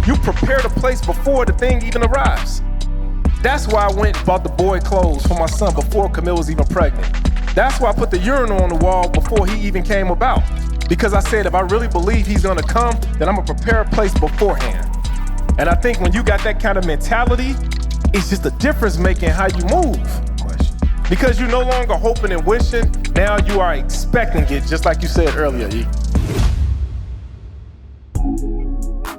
You prepare the place before the thing even arrives. That's why I went and bought the boy clothes for my son before Camille was even pregnant. That's why I put the urinal on the wall before he even came about. Because I said, if I really believe he's gonna come, then I'm gonna prepare a place beforehand. And I think when you got that kind of mentality, it's just a difference making how you move. Because you're no longer hoping and wishing, now you are expecting it, just like you said earlier, E.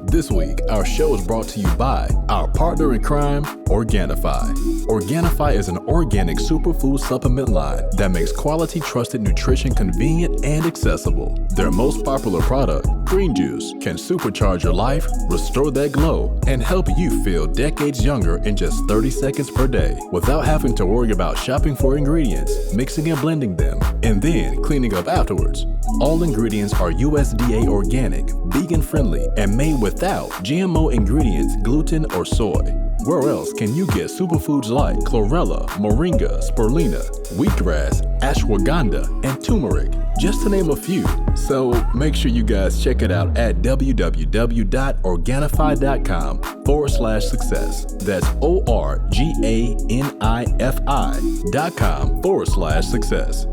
This week, our show is brought to you by our partner in crime, Organifi. Organifi is an organic superfood supplement line that makes quality, trusted nutrition convenient and accessible. Their most popular product, green juice, can supercharge your life, restore that glow, and help you feel decades younger in just 30 seconds per day without having to worry about shopping for ingredients, mixing and blending them, and then cleaning up afterwards. All ingredients are USDA organic, vegan-friendly, and made without GMO ingredients, gluten, or soy. Where else can you get superfoods like chlorella, moringa, spirulina, wheatgrass, ashwagandha, and turmeric, just to name a few? So make sure you guys check it out at www.organifi.com/success. That's ORGANIFI.com/success.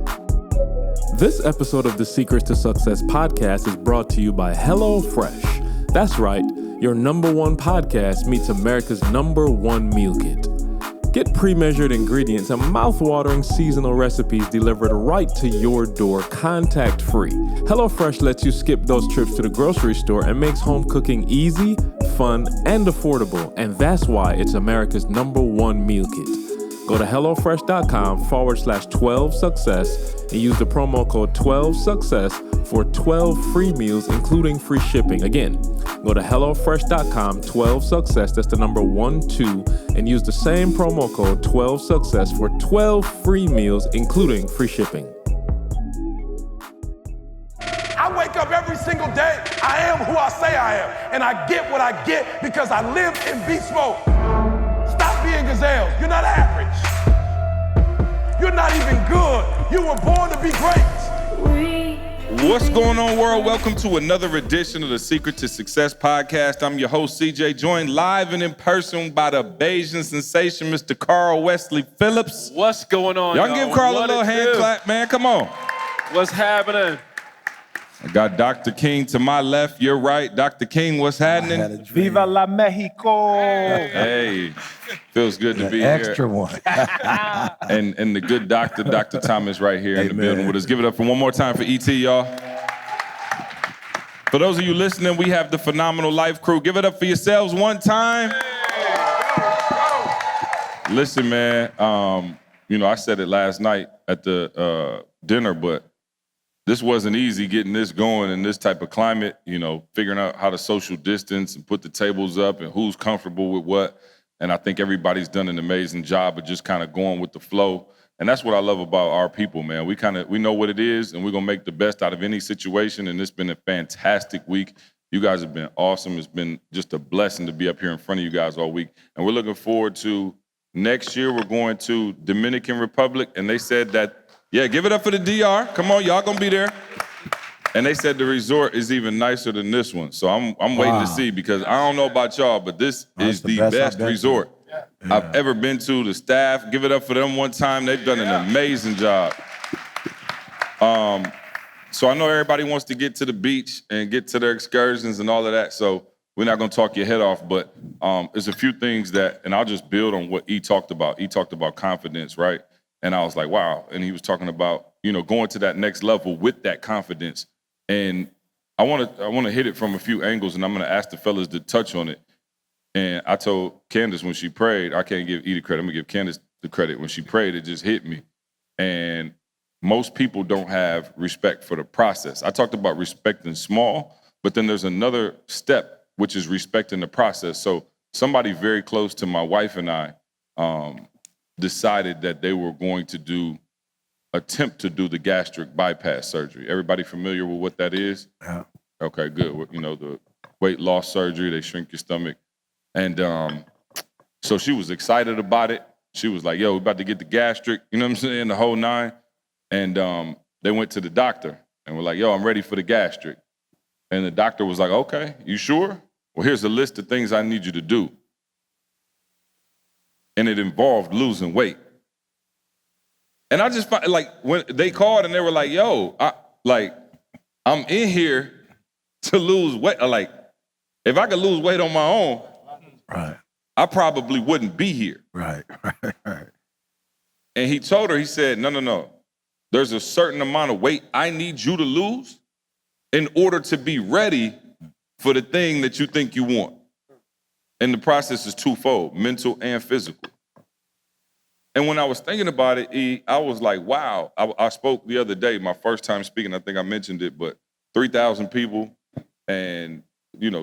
This episode of the Secrets to Success podcast is brought to you by Hellofresh. That's right, your #1 podcast meets America's #1 meal kit. Get pre-measured ingredients and mouth-watering seasonal recipes delivered right to your door, contact-free. HelloFresh lets you skip those trips to the grocery store and makes home cooking easy, fun, and affordable. And that's why it's America's #1 meal kit. Go to HelloFresh.com/12success and use the promo code 12success for 12 free meals, including free shipping. Again, go to HelloFresh.com/12success, that's the number 12, and use the same promo code 12success for 12 free meals, including free shipping. I wake up every single day. I am who I say I am, and I get what I get because I live in beast mode. Stop being gazelles. You're not average. You're not even good. You were born to be great. What's going on, world? Welcome to another edition of the Secret to Success podcast. I'm your host, CJ, joined live and in person by the Bayesian sensation, Mr. Carl Wesley Phillips. What's going on, Y'all give Carl a little hand clap, man. Come on. What's happening? I got Dr. King to my left, your right. Dr. King, what's happening? Viva la Mexico! Hey, feels good to be here. Extra one. And the good doctor, Dr. Thomas, right here in the building with us. Give it up for one more time for ET, y'all. For those of you listening, we have the Phenomenal Life crew. Give it up for yourselves one time. Listen, man, I said it last night at the dinner, but this wasn't easy getting this going in this type of climate, figuring out how to social distance and put the tables up and who's comfortable with what. And I think everybody's done an amazing job of just kind of going with the flow. And that's what I love about our people, man. We know what it is, and we're going to make the best out of any situation. And it's been a fantastic week. You guys have been awesome. It's been just a blessing to be up here in front of you guys all week. And we're looking forward to next year. We're going to Dominican Republic. And they said that, yeah, give it up for the DR. Come on, y'all gonna be there. And they said the resort is even nicer than this one. So I'm waiting to see, because I don't know about y'all, but this is the best resort I've ever been to. The staff, give it up for them one time. They've done an amazing job. So I know everybody wants to get to the beach and get to their excursions and all of that. So we're not gonna talk your head off, but there's a few things that, and I'll just build on what E talked about. E talked about confidence, right? And I was like, wow. And he was talking about, going to that next level with that confidence. And I want to hit it from a few angles, and I'm going to ask the fellas to touch on it. And I told Candace when she prayed, I can't give E the credit. I'm going to give Candace the credit. When she prayed, it just hit me. And most people don't have respect for the process. I talked about respecting small, but then there's another step, which is respecting the process. So somebody very close to my wife and I, decided that they were going to attempt to do the gastric bypass surgery. Everybody familiar with what that is? Yeah. Okay, good. The weight loss surgery, they shrink your stomach. And so she was excited about it. She was like, yo, we're about to get the gastric, you know what I'm saying, the whole nine. And they went to the doctor and were like, yo, I'm ready for the gastric. And the doctor was like, okay, you sure? well, here's a list of things I need you to do. And it involved losing weight. And I just find, like, when they called and they were like, yo, I'm in here to lose weight. Like, if I could lose weight on my own, Right. I probably wouldn't be here. Right. And he told her, he said, no. There's a certain amount of weight I need you to lose in order to be ready for the thing that you think you want. And the process is twofold, mental and physical. And when I was thinking about it, I was like, wow. I spoke the other day, my first time speaking, I think I mentioned it, but 3,000 people and,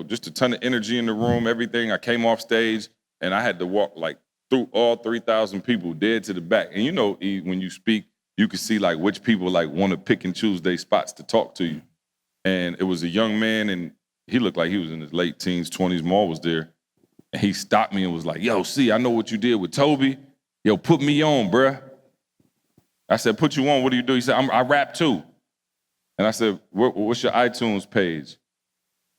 just a ton of energy in the room, everything. I came off stage and I had to walk like through all 3,000 people dead to the back. And when you speak, you can see like which people like want to pick and choose their spots to talk to you. And it was a young man and he looked like he was in his late teens, 20s. Maul was there. And he stopped me and was like, yo, I know what you did with Toby. Yo, put me on, bruh. I said, put you on, what do you do? He said, I rap too. And I said, what's your iTunes page?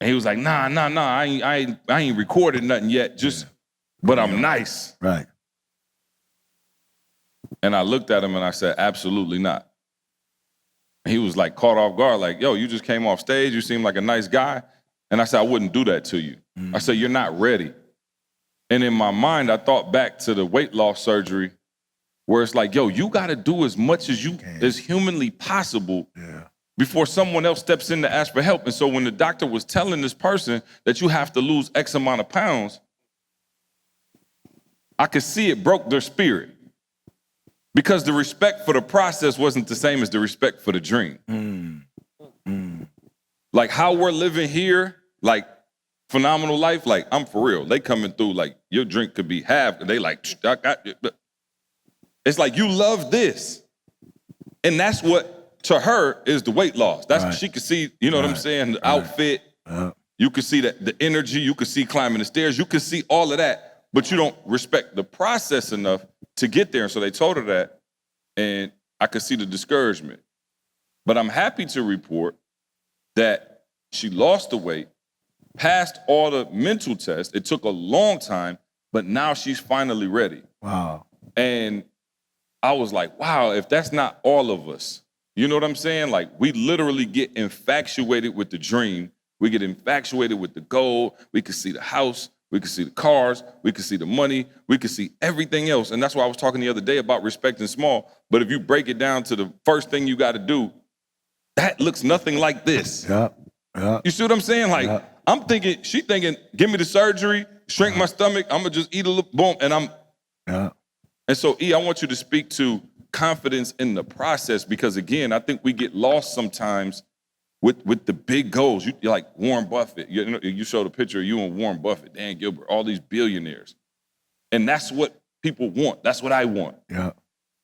And he was like, nah, I ain't recorded nothing yet, but I'm nice. Right. And I looked at him and I said, absolutely not. And he was like caught off guard, like, yo, you just came off stage, you seem like a nice guy. And I said, I wouldn't do that to you. I said, you're not ready. And in my mind, I thought back to the weight loss surgery where it's like, yo, you got to do as much as humanly possible before someone else steps in to ask for help. And so when the doctor was telling this person that you have to lose X amount of pounds, I could see it broke their spirit because the respect for the process wasn't the same as the respect for the dream. Like how we're living here, like, phenomenal life, like, I'm for real. They coming through, like, your drink could be half, and they like, it's like, you love this. And that's what, to her, is the weight loss. That's what she could see, what I'm saying, the outfit. You could see the energy. You could see climbing the stairs. You could see all of that, but you don't respect the process enough to get there. And so they told her that, and I could see the discouragement. But I'm happy to report that she lost the weight, passed all the mental tests. It took a long time, but now she's finally ready. Wow. And I was like, wow, if that's not all of us, you know what I'm saying? Like, we literally get infatuated with the dream. We get infatuated with the goal. We could see the house. We could see the cars. We could see the money. We could see everything else. And that's why I was talking the other day about respecting small. But if you break it down to the first thing you got to do, that looks nothing like this. You see what I'm saying? Like, she thinking, give me the surgery, shrink my stomach, I'm gonna just eat a little, boom, and And so, I want you to speak to confidence in the process because, again, I think we get lost sometimes with the big goals. You're like Warren Buffett. You showed a picture of you and Warren Buffett, Dan Gilbert, all these billionaires. And that's what people want. That's what I want.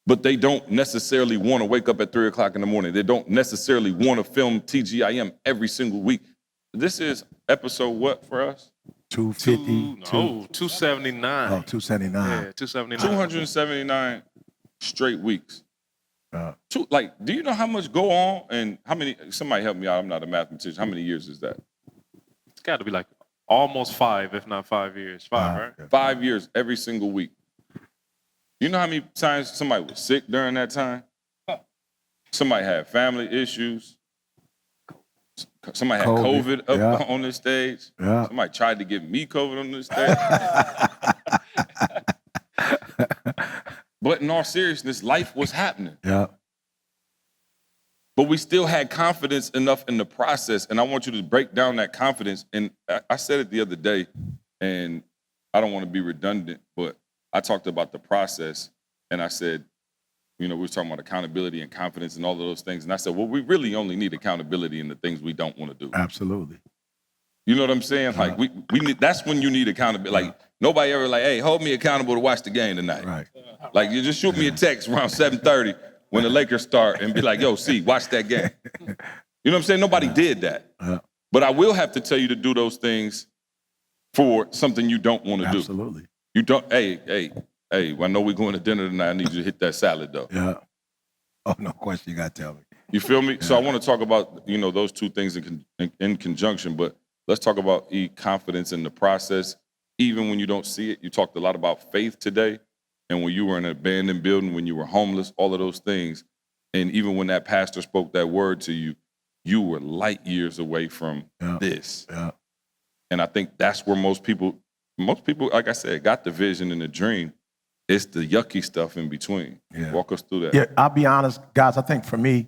But they don't necessarily want to wake up at 3 o'clock in the morning. They don't necessarily want to film TGIM every single week. This is episode what for us? 250. 279. Oh, 279. Yeah, 279. 279 straight weeks. Do you know how much go on and how many, somebody help me out, I'm not a mathematician. How many years is that? It's got to be like almost 5, if not 5 years. 5, right? 5 years every single week. You know how many times somebody was sick during that time? Somebody had family issues. Somebody had COVID up on this stage. Somebody tried to give me COVID on this stage. But in all seriousness, life was happening. But we still had confidence enough in the process. And I want you to break down that confidence. And I said it the other day, and I don't want to be redundant, but I talked about the process. And I said, we were talking about accountability and confidence and all of those things. And I said, well, we really only need accountability in the things we don't want to do. Absolutely. You know what I'm saying? Like we need, that's when you need accountability. Like nobody ever like, hey, hold me accountable to watch the game tonight. Right. Like you just shoot me a text around 7:30 when the Lakers start and be like, yo, watch that game. You know what I'm saying? Nobody did that. But I will have to tell you to do those things for something you don't want to do. Absolutely. You don't, hey, I know we're going to dinner tonight. I need you to hit that salad, though. Oh, no question. You got to tell me. You feel me? So I want to talk about, those two things in conjunction. But Let's talk about confidence in the process. Even when you don't see it, you talked a lot about faith today. And when you were in an abandoned building, when you were homeless, all of those things. And even when that pastor spoke that word to you, you were light years away from this. Yeah. And I think that's where most people, like I said, got the vision and the dream. It's the yucky stuff in between. Yeah. Walk us through that. Yeah, I'll be honest, guys, I think for me,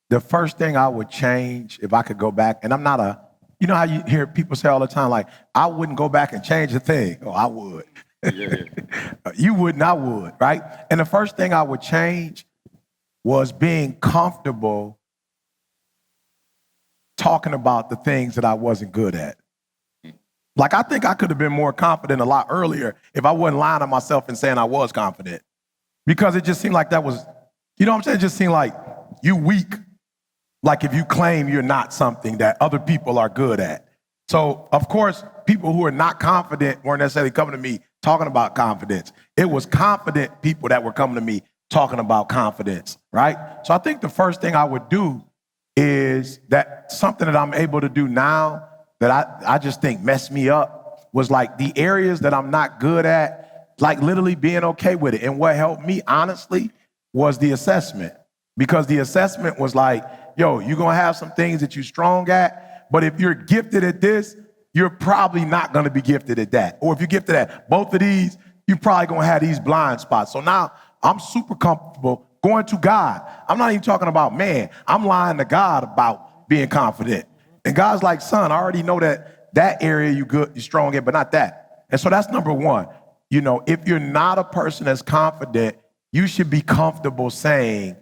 the first thing I would change if I could go back, and I'm not you know how you hear people say all the time, like, I wouldn't go back and change a thing. Oh, I would. Yeah. You wouldn't, I would, right? And the first thing I would change was being comfortable talking about the things that I wasn't good at. Like, I think I could have been more confident a lot earlier if I wasn't lying to myself and saying I was confident. Because it just seemed like that was, you know what I'm saying? It just seemed like you weak. Like if you claim you're not something that other people are good at. So, of course, people who are not confident weren't necessarily coming to me talking about confidence. It was confident people that were coming to me talking about confidence, right? So I think the first thing I would do is that something that I'm able to do now that I just think messed me up was like the areas that I'm not good at, like literally being okay with it. And what helped me, honestly, was the assessment. Because the assessment was like, yo, you're going to have some things that you're strong at, but if you're gifted at this, you're probably not going to be gifted at that. Or if you're gifted at both of these, you're probably going to have these blind spots. So now I'm super comfortable going to God. I'm not even talking about man. I'm lying to God about being confident. And God's like, son, I already know that area you good, you're strong in, but not that. And so that's number one. You know, if you're not a person that's confident, you should be comfortable saying,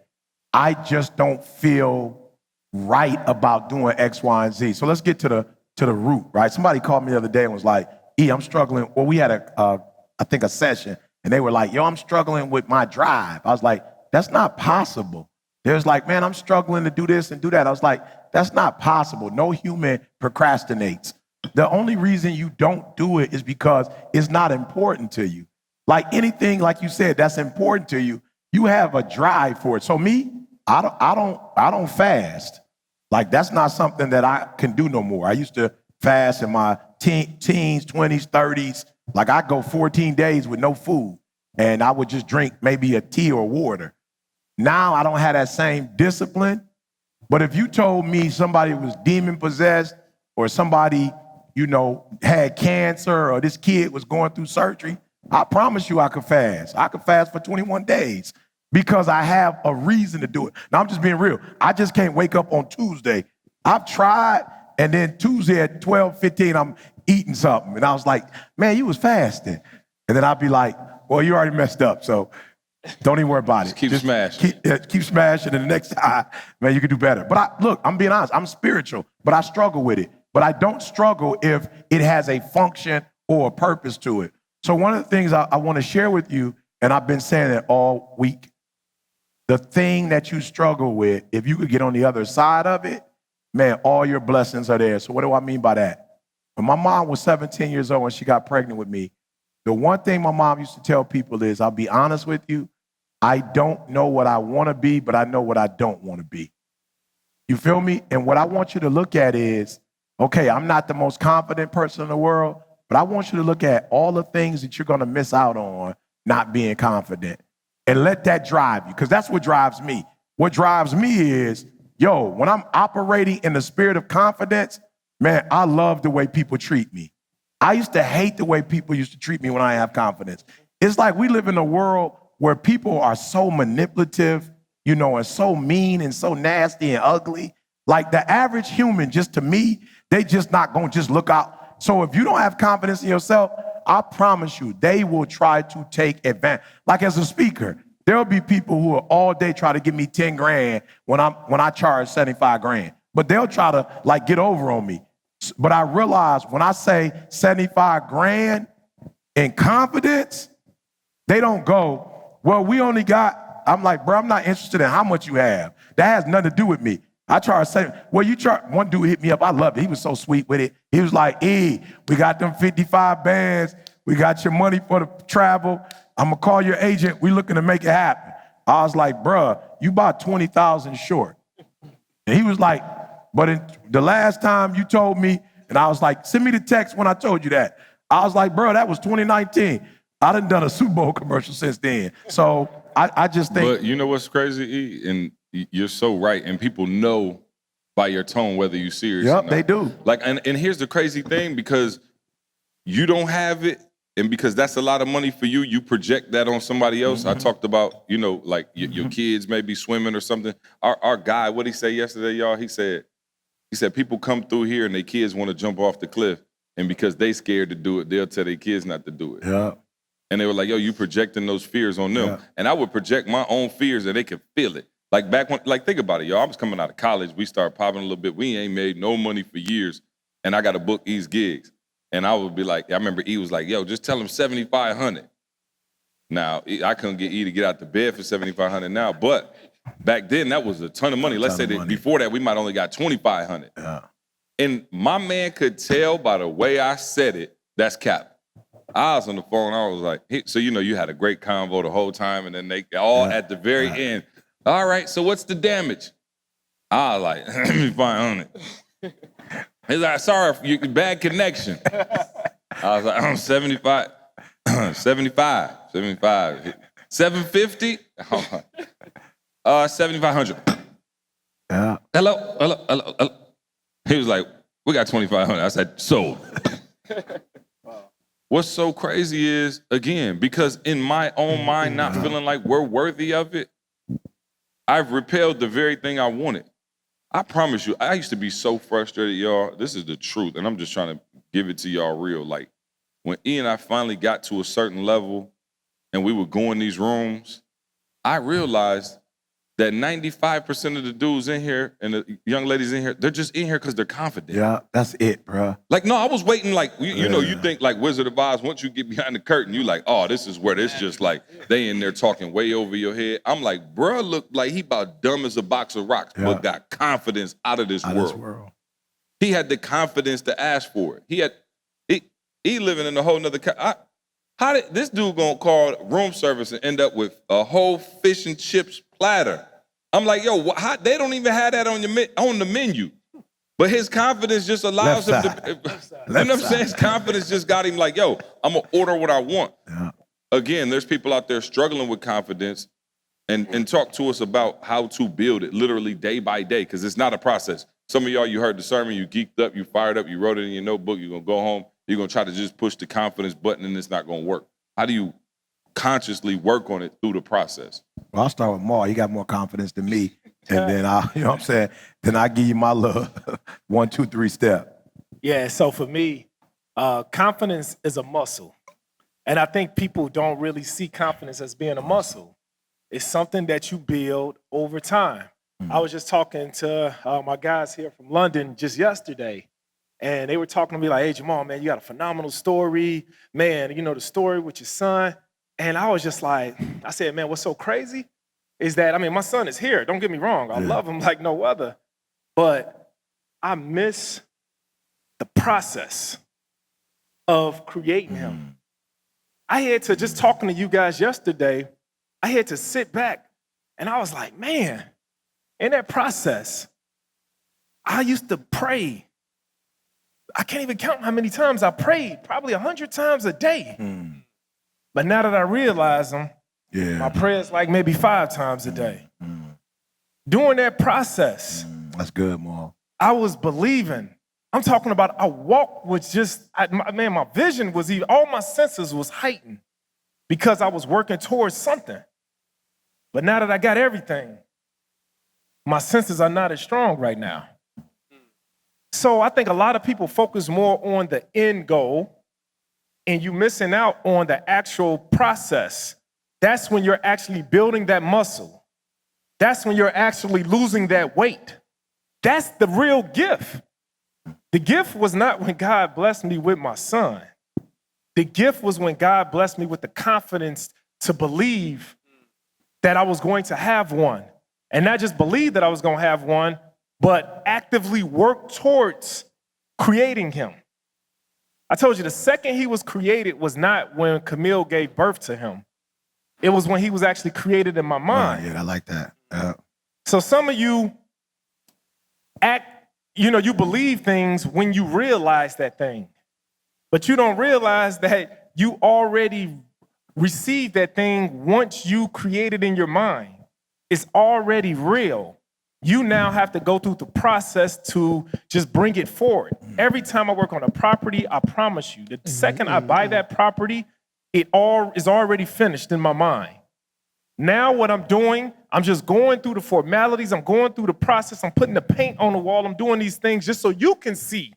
I just don't feel right about doing X, Y, and Z. So let's get to the root, right? Somebody called me the other day and was like, I'm struggling. Well, we had I think a session, and they were like, yo, I'm struggling with my drive. I was like, that's not possible. They was like, man, I'm struggling to do this and do that. I was like, that's not possible. No human procrastinates. The only reason you don't do it is because it's not important to you. Like anything, like you said, that's important to you, you have a drive for it. So me, I don't fast. Like that's not something that I can do no more. I used to fast in my teens, 20s, 30s. Like I go 14 days with no food, and I would just drink maybe a tea or water. Now I don't have that same discipline. But if you told me somebody was demon possessed or somebody, you know, had cancer or this kid was going through surgery, I promise you I could fast. I could fast for 21 days because I have a reason to do it. Now, I'm just being real. I just can't wake up on Tuesday. I've tried, and then Tuesday at 12:15, I'm eating something. And I was like, man, you was fasting. And then I'd be like, well, you already messed up, so don't even worry about it. Keep smashing. Keep smashing, and the next time, man, you can do better. But look, I'm being honest. I'm spiritual, but I struggle with it. But I don't struggle if it has a function or a purpose to it. So one of the things I want to share with you, and I've been saying it all week, the thing that you struggle with, if you could get on the other side of it, man, all your blessings are there. So what do I mean by that? When my mom was 17 years old when she got pregnant with me, the one thing my mom used to tell people is, I'll be honest with you, I don't know what I want to be, but I know what I don't want to be. You feel me? And what I want you to look at is, okay, I'm not the most confident person in the world, but I want you to look at all the things that you're going to miss out on not being confident and let that drive you, because that's what drives me. What drives me is, yo, when I'm operating in the spirit of confidence, man, I love the way people treat me. I used to hate the way people used to treat me when I have confidence. It's like we live in a world where people are so manipulative, you know, and so mean and so nasty and ugly. Like the average human, just to me, they just not going to just look out. So if you don't have confidence in yourself, I promise you, they will try to take advantage. Like as a speaker, there'll be people who will all day try to give me 10 grand when I charge 75 grand. But they'll try to like get over on me. But I realize when I say 75 grand in confidence, they don't go, well, we only got, I'm like, bro, I'm not interested in how much you have. That has nothing to do with me. I charge 7. Well, you charge, one dude hit me up. I loved it. He was so sweet with it. He was like, we got them 55 bands. We got your money for the travel. I'm going to call your agent. We looking to make it happen. I was like, bruh, you about 20,000 short. And he was like, but the last time you told me And I was like, send me the text when I told you that. I was like, bro, that was 2019. I done a Super Bowl commercial since then. So I just think. But you know what's crazy, E? And you're so right. And people know by your tone whether you're serious or not. Yep, they do. Like, and here's the crazy thing, because you don't have it, and because that's a lot of money for you, you project that on somebody else. I talked about, you know, like your kids may be swimming or something. Our guy, what did he say yesterday, y'all? He said people come through here and their kids want to jump off the cliff, and because they scared to do it, they'll tell their kids not to do it. Yeah. And they were like, yo, you projecting those fears on them. Yeah. And I would project my own fears and they could feel it. Like back when, like think about it, y'all. I was coming out of college. We started popping a little bit. We ain't made no money for years. And I got to book E's gigs. And I would be like, I remember E was like, yo, just tell him $7,500. Now, I couldn't get E to get out the bed for $7,500 now. But back then, that was a ton of money. Let's say that before that, we might only got $2,500. Yeah. And my man could tell by the way I said it, that's cap. I was on the phone. I was like, hey, so you know, you had a great convo the whole time, and then they all at the very end. All right, so what's the damage? I was like, let me find $100. He's like, sorry, bad connection. I was like, I'm 75, 750, 7,500. Yeah. Hello. He was like, we got 2,500. I said, sold. What's so crazy is, again, because in my own mind, not feeling like we're worthy of it, I've repelled the very thing I wanted. I promise you, I used to be so frustrated, y'all. This is the truth, and I'm just trying to give it to y'all real. Like, when E and I finally got to a certain level and we would go in these rooms, I realized that 95% of the dudes in here and the young ladies in here, they're just in here because they're confident. Yeah, that's it, bro. Like, no, I was waiting, like, you know, you think like Wizard of Oz, once you get behind the curtain, you like, oh, this is where this just like, they in there talking way over your head. I'm like, bro, look like he about dumb as a box of rocks, but got confidence out of this world. He had the confidence to ask for it. He living in a whole nother, how did this dude gonna call room service and end up with a whole fish and chips platter? I'm like, yo, they don't even have that on the menu. But his confidence just allows him to, you know what I'm saying? His confidence just got him like, yo, I'm gonna order what I want. Yeah. Again, there's people out there struggling with confidence, and talk to us about how to build it literally day by day, because it's not a process. Some of y'all, you heard the sermon, you geeked up, you fired up, you wrote it in your notebook, you're gonna go home, you're gonna try to just push the confidence button and it's not gonna work. How do you consciously work on it through the process? Well, I'll start with Maul. You got more confidence than me. And then you know what I'm saying? Then I give you my little 1, 2, 3 step. Yeah, so for me, confidence is a muscle. And I think people don't really see confidence as being a muscle. It's something that you build over time. I was just talking to my guys here from London just yesterday, and they were talking to me like, hey, Jamal, man, you got a phenomenal story. Man, you know, the story with your son. And I was just like, I said, man, what's so crazy is that, I mean, my son is here. Don't get me wrong. I love him like no other. But I miss the process of creating him. I had to, just talking to you guys yesterday, I had to sit back and I was like, man, in that process, I used to pray. I can't even count how many times I prayed, probably 100 times a day. But now that I realize them, my prayers like maybe 5 times a day. During that process, that's good, Maul. I was believing. I'm talking about a walk was just, my vision was even, all my senses was heightened because I was working towards something. But now that I got everything, my senses are not as strong right now. So I think a lot of people focus more on the end goal and you missing out on the actual process. That's when you're actually building that muscle. That's when you're actually losing that weight. That's the real gift. The gift was not when God blessed me with my son. The gift was when God blessed me with the confidence to believe that I was going to have one. And not just believe that I was going to have one, but actively work towards creating him. I told you the second he was created was not when Camille gave birth to him. It was when he was actually created in my mind. Yeah, I like that. So some of you you believe things when you realize that thing. But you don't realize that you already received that thing once you created in your mind. It's already real. You now have to go through the process to just bring it forward. Every time I work on a property, I promise you, the second I buy that property, it all is already finished in my mind. Now what I'm doing, I'm just going through the formalities, I'm going through the process, I'm putting the paint on the wall, I'm doing these things just so you can see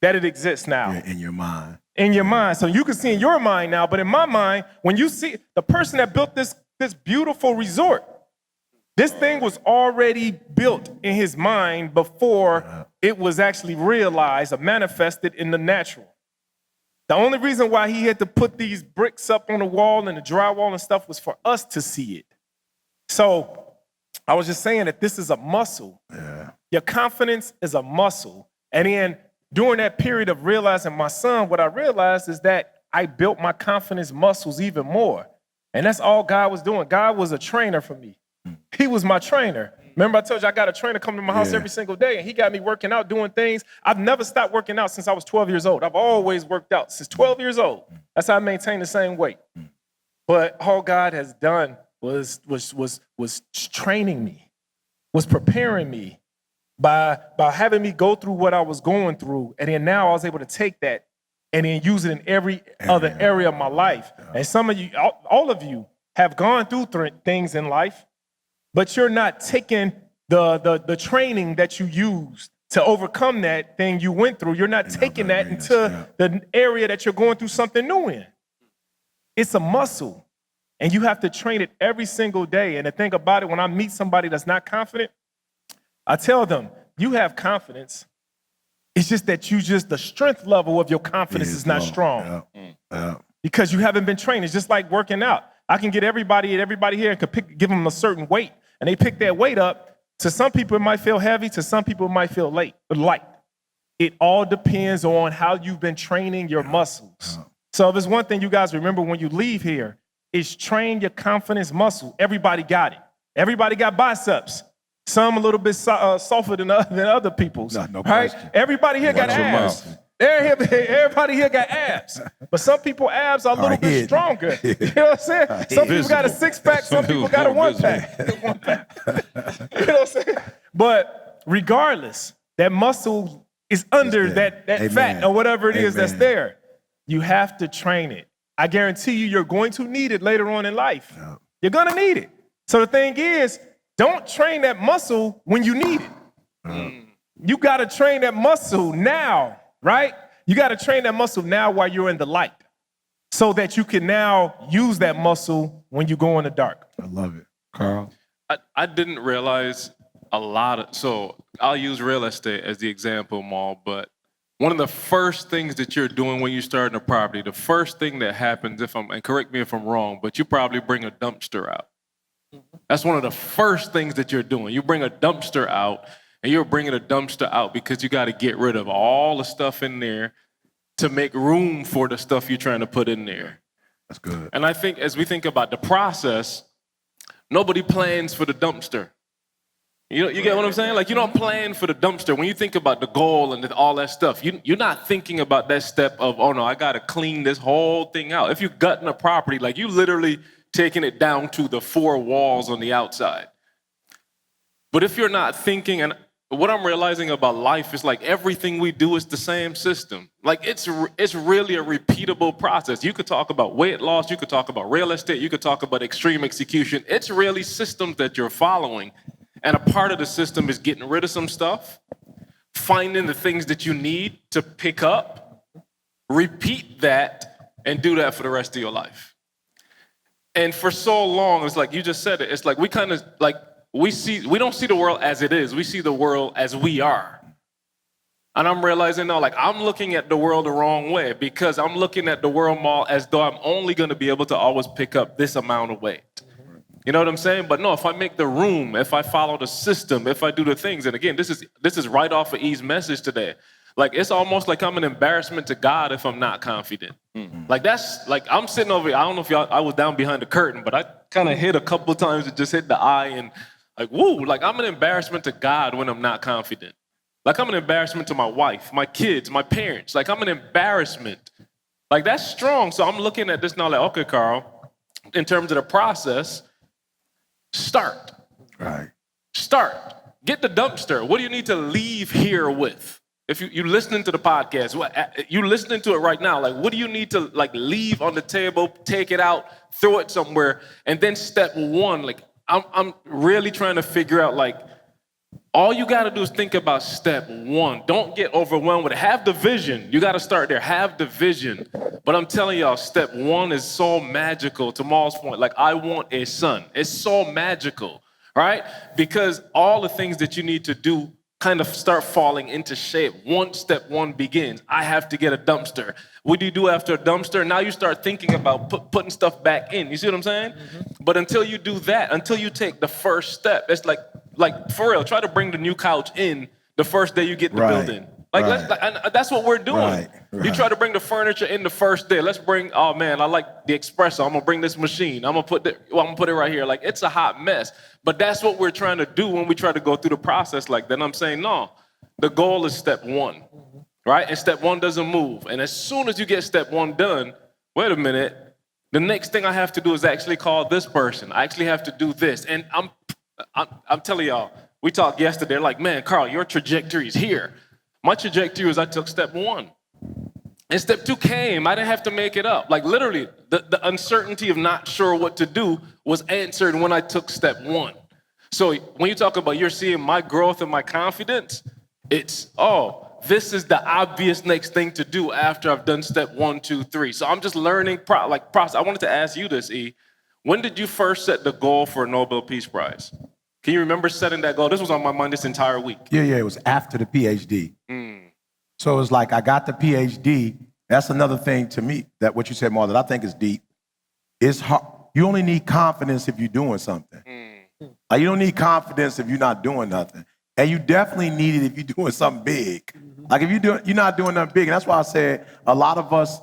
that it exists now. In your mind. In your mind. So you can see in your mind now, but in my mind, when you see the person that built this beautiful resort, this thing was already built in his mind before it was actually realized or manifested in the natural. The only reason why he had to put these bricks up on the wall and the drywall and stuff was for us to see it. So I was just saying that this is a muscle. Yeah. Your confidence is a muscle. And then during that period of realizing my son, what I realized is that I built my confidence muscles even more. And that's all God was doing. God was a trainer for me. He was my trainer. Remember I told you I got a trainer coming to my house every single day, and he got me working out, doing things. I've never stopped working out since I was 12 years old. I've always worked out since 12 years old. That's how I maintain the same weight. But all God has done was training me, was preparing me by having me go through what I was going through. And then now I was able to take that and then use it in every other area of my life. And some of you, all of you have gone through things in life, but you're not taking the training that you used to overcome that thing you went through. You're not taking that into the area that you're going through something new in. It's a muscle, and you have to train it every single day. And the thing about it, when I meet somebody that's not confident, I tell them, you have confidence. It's just that the strength level of your confidence is not strong. Because you haven't been trained. It's just like working out. I can get everybody here and could give them a certain weight, and they pick that weight up. To some people, it might feel heavy. To some people, it might feel light. It all depends on how you've been training your muscles. So if there's one thing you guys remember when you leave here, is train your confidence muscle. Everybody got it. Everybody got biceps. Some a little bit softer than other people's. No right? question. Everybody here got abs. Everybody here got abs. But some people abs are a little bit stronger. You know what I'm saying? Some people got a six-pack, some people got a one-pack. You know what I'm saying? But regardless, that muscle is under that fat or whatever it is that's there. You have to train it. I guarantee you're going to need it later on in life. You're going to need it. So the thing is, don't train that muscle when you need it. You got to train that muscle now, right? You got to train that muscle now while you're in the light so that you can now use that muscle when you go in the dark. I love it. Carl? I didn't realize so I'll use real estate as the example, Maul, but one of the first things that you're doing when you're starting a property, the first thing that happens, and correct me if I'm wrong, but you probably bring a dumpster out. That's one of the first things that you're doing. You bring a dumpster out, and you're bringing a dumpster out because you got to get rid of all the stuff in there to make room for the stuff you're trying to put in there. That's good. And I think as we think about the process, nobody plans for the dumpster. You get what I'm saying? Like, you don't plan for the dumpster. When you think about the goal and all that stuff, you're not thinking about that step of, oh no, I got to clean this whole thing out. If you're gutting a property, like you literally taking it down to the four walls on the outside. But if you're not thinking, and what I'm realizing about life is like everything we do is the same system. Like it's really a repeatable process. You could talk about weight loss, you could talk about real estate, you could talk about extreme execution. It's really systems that you're following. And a part of the system is getting rid of some stuff, finding the things that you need to pick up, repeat that, and do that for the rest of your life. And for so long, it's like you just said it, it's like we kind of like, we don't see the world as it is, we see the world as we are. And I'm realizing now, like I'm looking at the world the wrong way because I'm looking at the world more as though I'm only gonna be able to always pick up this amount of weight. You know what I'm saying? But no, if I make the room, if I follow the system, if I do the things, and again, this is right off of E's message today. Like it's almost like I'm an embarrassment to God if I'm not confident. Mm-hmm. Like that's like I'm sitting over here. I don't know if I was down behind the curtain, but I kind of hit a couple of times. It just hit the eye and like, woo, like I'm an embarrassment to God when I'm not confident. Like I'm an embarrassment to my wife, my kids, my parents. Like I'm an embarrassment. Like that's strong. So I'm looking at this now like, okay, Carl, in terms of the process, start. Right. Start. Get the dumpster. What do you need to leave here with? If you're listening to the podcast, you listening to it right now, like what do you need to like leave on the table, take it out, throw it somewhere, and then step one, like I'm really trying to figure out like all you got to do is think about step one. Don't get overwhelmed with it. Have the vision. You got to start there. Have the vision. But I'm telling y'all, step one is so magical. To Maul's point, like I want a son. It's so magical, right? Because all the things that you need to do kind of start falling into shape once step one begins. I have to get a dumpster. What do you do after a dumpster? Now you start thinking about putting stuff back in. You see what I'm saying? Mm-hmm. But until you do that, until you take the first step, it's like for real, try to bring the new couch in the first day you get the building. That's what we're doing. Right. You try to bring the furniture in the first day. Let's bring, oh man, I like the espresso. I'm gonna bring this machine. I'm gonna put it right here. Like it's a hot mess. But that's what we're trying to do when we try to go through the process like that. And I'm saying, no, the goal is step one, right? And step one doesn't move. And as soon as you get step one done, wait a minute, the next thing I have to do is actually call this person. I actually have to do this. And I'm telling y'all, we talked yesterday, like, man, Carl, your trajectory is here. My trajectory was I took step one. And step two came. I didn't have to make it up. Like literally, the uncertainty of not sure what to do was answered when I took step one. So when you talk about you're seeing my growth and my confidence, it's, this is the obvious next thing to do after I've done step 1, 2, 3. So I'm just learning process. I wanted to ask you this, E. When did you first set the goal for a Nobel Peace Prize? Can you remember setting that goal? This was on my mind this entire week. Yeah, it was after the PhD. So it was like I got the PhD. That's another thing to me, that what you said, Mar, that I think is deep. It's hard. You only need confidence if you're doing something. Like you don't need confidence if you're not doing nothing. And you definitely need it if you're doing something big. Like if you're not doing nothing big. And that's why I said a lot of us,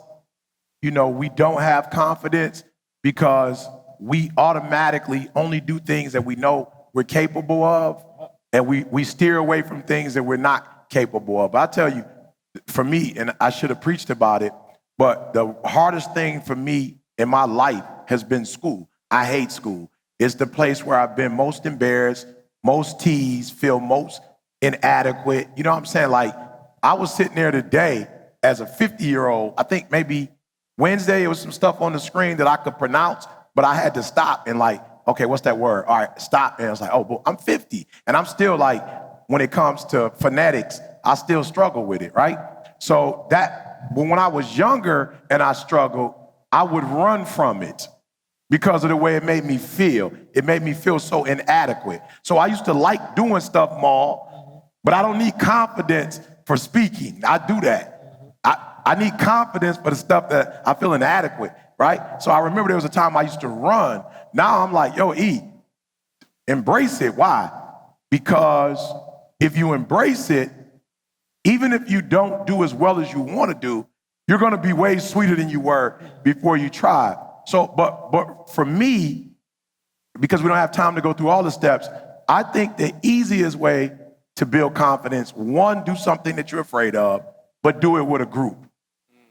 we don't have confidence because we automatically only do things that we know we're capable of. And we steer away from things that we're not capable of. But I tell you, for me, and I should have preached about it, but the hardest thing for me in my life has been school. I hate school. It's the place where I've been most embarrassed, most teased, feel most inadequate. You know what I'm saying? Like, I was sitting there today as a 50-year-old. I think maybe Wednesday, it was some stuff on the screen that I could pronounce, but I had to stop and like, okay, what's that word? All right, stop. And I was like, boy, I'm 50. And I'm still like, when it comes to phonetics, I still struggle with it, right? So but when I was younger and I struggled, I would run from it because of the way it made me feel. It made me feel so inadequate. So I used to like doing stuff, Maul, but I don't need confidence for speaking. I do that. I need confidence for the stuff that I feel inadequate, right? So I remember there was a time I used to run. Now I'm like, yo, E, embrace it. Why? Because if you embrace it, even if you don't do as well as you want to do, you're going to be way sweeter than you were before you tried. So, but for me, because we don't have time to go through all the steps, I think the easiest way to build confidence, one, do something that you're afraid of, but do it with a group.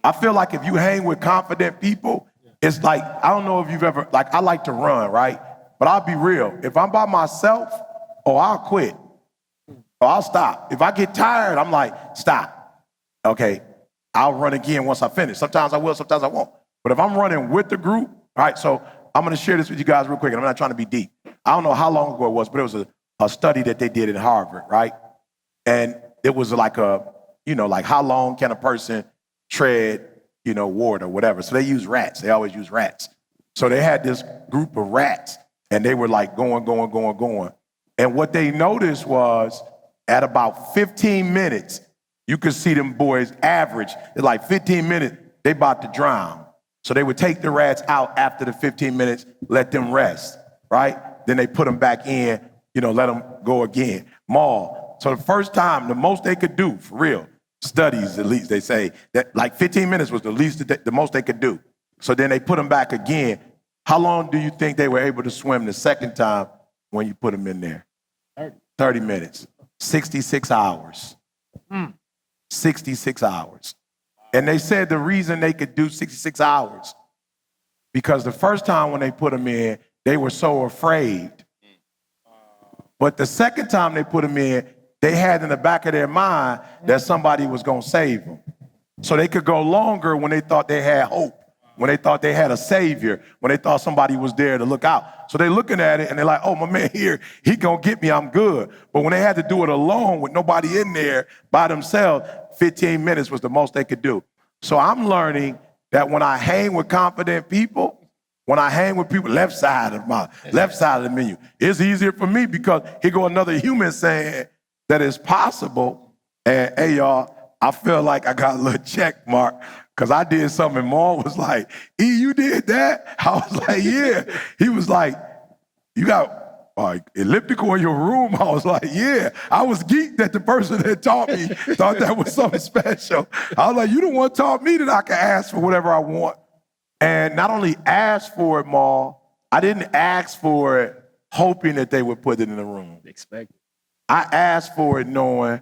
I feel like if you hang with confident people, it's like, I don't know if you've ever, like I like to run, right? But I'll be real. If I'm by myself, I'll quit. I'll stop. If I get tired, I'm like, stop. Okay, I'll run again once I finish. Sometimes I will, sometimes I won't. But if I'm running with the group, all right, so I'm going to share this with you guys real quick, and I'm not trying to be deep. I don't know how long ago it was, but it was a study that they did at Harvard, right? And it was like like how long can a person tread, water or whatever. So they use rats. They always use rats. So they had this group of rats, and they were like going. And what they noticed was, at about 15 minutes, you could see them boys average. It's like 15 minutes, they about to drown. So they would take the rats out after the 15 minutes, let them rest, right? Then they put them back in, let them go again. Maul. So the first time, the most they could do, for real, studies at least, they say that like 15 minutes was the most they could do. So then they put them back again. How long do you think they were able to swim the second time when you put them in there? 30 minutes. 66 hours. 66 hours. And they said the reason they could do 66 hours, because the first time when they put them in, they were so afraid. But the second time they put them in, they had in the back of their mind that somebody was going to save them. So they could go longer when they thought they had hope, when they thought they had a savior, when they thought somebody was there to look out. So they're looking at it and they're like, oh, my man here, he going to get me, I'm good. But when they had to do it alone with nobody in there by themselves, 15 minutes was the most they could do. So I'm learning that when I hang with confident people, when I hang with people left side of the menu, it's easier for me because here go another human saying that it's possible. And hey, y'all, I feel like I got a little check mark because I did something and Maul was like, E, you did that? I was like, yeah. He was like, you got elliptical in your room? I was like, yeah. I was geeked that the person that taught me thought that was something special. I was like, you the one taught me that I can ask for whatever I want. And not only ask for it, Maul, I didn't ask for it hoping that they would put it in the room. Expect it. I asked for it knowing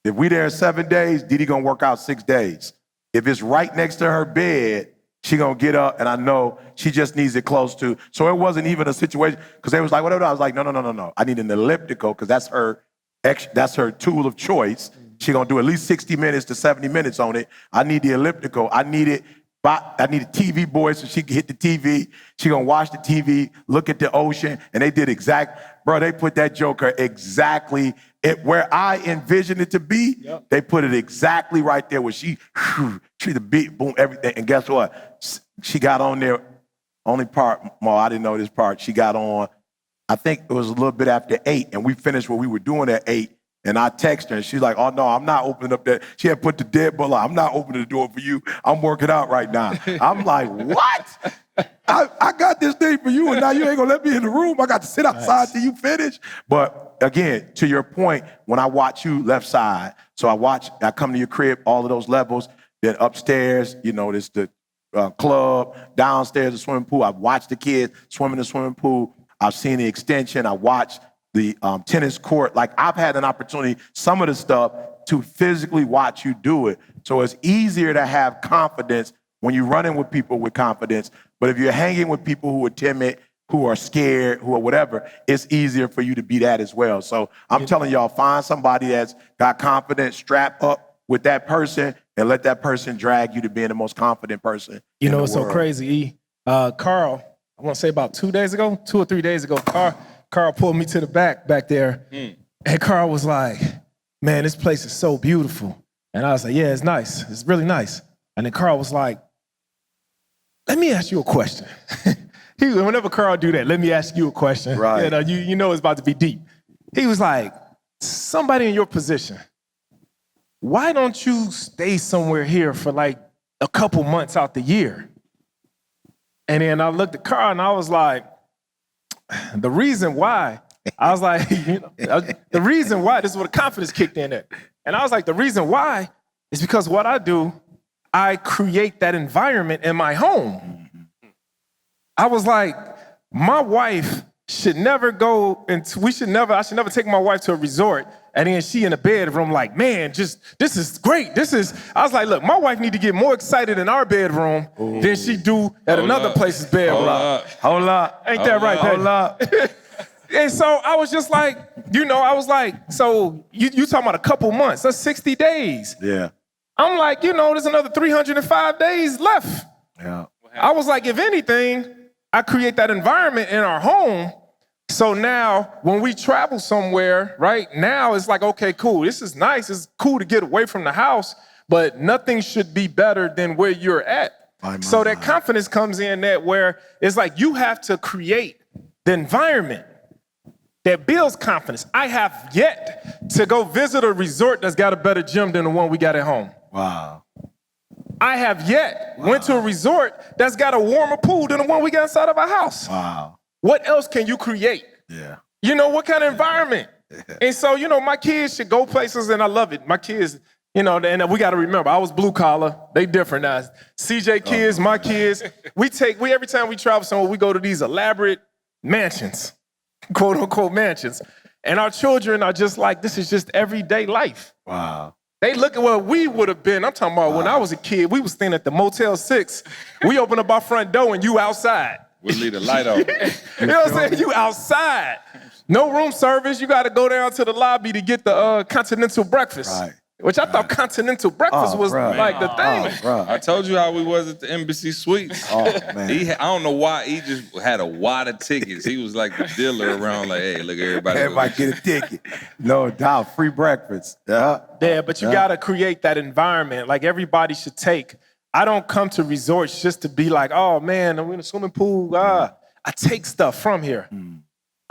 if we there 7 days, Didi gonna work out 6 days. If it's right next to her bed, she gonna get up and I know she just needs it close to. So it wasn't even a situation, because they was like, whatever. I was like, no. I need an elliptical because that's her tool of choice. She gonna do at least 60 minutes to 70 minutes on it. I need the elliptical. I need a TV boy so she can hit the TV. She gonna watch the TV, look at the ocean, and they did they put that joker exactly where I envisioned it to be. Yep. They put it exactly right there where she the beat, boom, everything. And guess what? She got on there, only part, I didn't know this part, she got on, I think it was a little bit after 8, and we finished what we were doing at 8. And I text her, and she's like, oh, no, I'm not opening up that. She had put the deadbolt on. I'm not opening the door for you. I'm working out right now. I'm like, what? I got this thing for you, and now you ain't going to let me in the room. I got to sit outside till you finish. But, again, to your point, when I watch you left side, so I come to your crib, all of those levels, then upstairs, there's the club, downstairs, the swimming pool. I've watched the kids swim in the swimming pool. I've seen the extension. I watched the tennis court. Like, I've had an opportunity, some of the stuff, to physically watch you do it. So it's easier to have confidence when you're running with people with confidence. But if you're hanging with people who are timid, who are scared, who are whatever, it's easier for you to be that as well. So I'm telling y'all, find somebody that's got confidence, strap up with that person, and let that person drag you to being the most confident person. You know, it's so crazy, E. Carl, I want to say about 2 or 3 days ago, Carl pulled me to the back there, and Carl was like, man, this place is so beautiful. And I was like, yeah, it's nice. It's really nice. And then Carl was like, let me ask you a question. Whenever Carl do that, let me ask you a question. Right. You know it's about to be deep. He was like, somebody in your position, why don't you stay somewhere here for like a couple months out the year? And then I looked at Carl and I was like, the reason why, the reason why, this is where the confidence kicked in at. And I was like, the reason why is because what I do, I create that environment in my home. I was like, my wife should never go, I should never take my wife to a resort and then she in a bedroom like, man, this is great. I was like, look, my wife need to get more excited in our bedroom than she do at another place's bedroom. Hold up. Ain't that right, baby? Hold up. And so I was just like, I was like, so you talking about a couple months, that's 60 days. Yeah. I'm like, there's another 305 days left. Yeah. I was like, if anything, I create that environment in our home. So now when we travel somewhere, right now it's like, okay, cool. This is nice. It's cool to get away from the house, but nothing should be better than where you're at. So that confidence comes in that where it's like you have to create the environment that builds confidence. I have yet to go visit a resort that's got a better gym than the one we got at home. Wow. I have yet went to a resort that's got a warmer pool than the one we got inside of our house. Wow. What else can you create? Yeah. What kind of environment? Yeah. And so, my kids should go places, and I love it. My kids, and we got to remember, I was blue collar. They different now. CJ kids, my kids, we every time we travel somewhere, we go to these elaborate mansions, quote unquote mansions. And our children are just like, this is just everyday life. Wow. They look at what we would have been. I'm talking about when I was a kid, we was staying at the Motel 6. We open up our front door and you outside. We'll leave the light on. You know what I'm saying? You outside. No room service. You got to go down to the lobby to get the continental breakfast. Right. Which I thought continental breakfast was bruh. like the thing. Bruh. I told you how we was at the Embassy Suites. Oh, man. I don't know why he just had a wad of tickets. He was like the dealer around, like, hey, look, everybody. Everybody get a ticket. No doubt. Free breakfast. Yeah. Yeah, but you got to create that environment. Like everybody should take. I don't come to resorts just to be like, oh man, I'm in a swimming pool. I take stuff from here.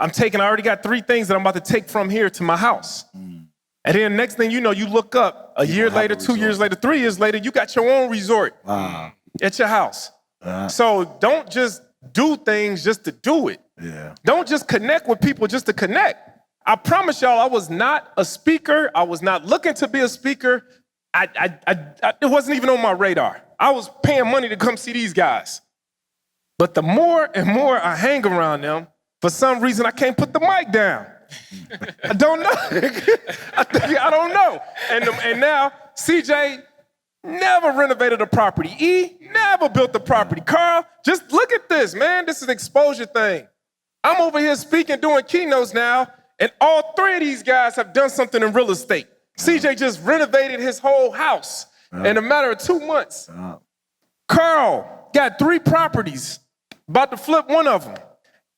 I already got 3 things that I'm about to take from here to my house. And then next thing you know, you look up a year later, 2 years later, 3 years later, you got your own resort at your house. So don't just do things just to do it. Yeah. Don't just connect with people just to connect. I promise y'all, I was not a speaker. I was not looking to be a speaker. It wasn't even on my radar. I was paying money to come see these guys. But the more and more I hang around them, for some reason, I can't put the mic down. I don't know. I don't know. And now, CJ never renovated a property. E never built a property. Carl, just look at this, man. This is an exposure thing. I'm over here speaking, doing keynotes now, and all 3 of these guys have done something in real estate. CJ just renovated his whole house in a matter of 2 months. Carl got 3 properties, about to flip one of them.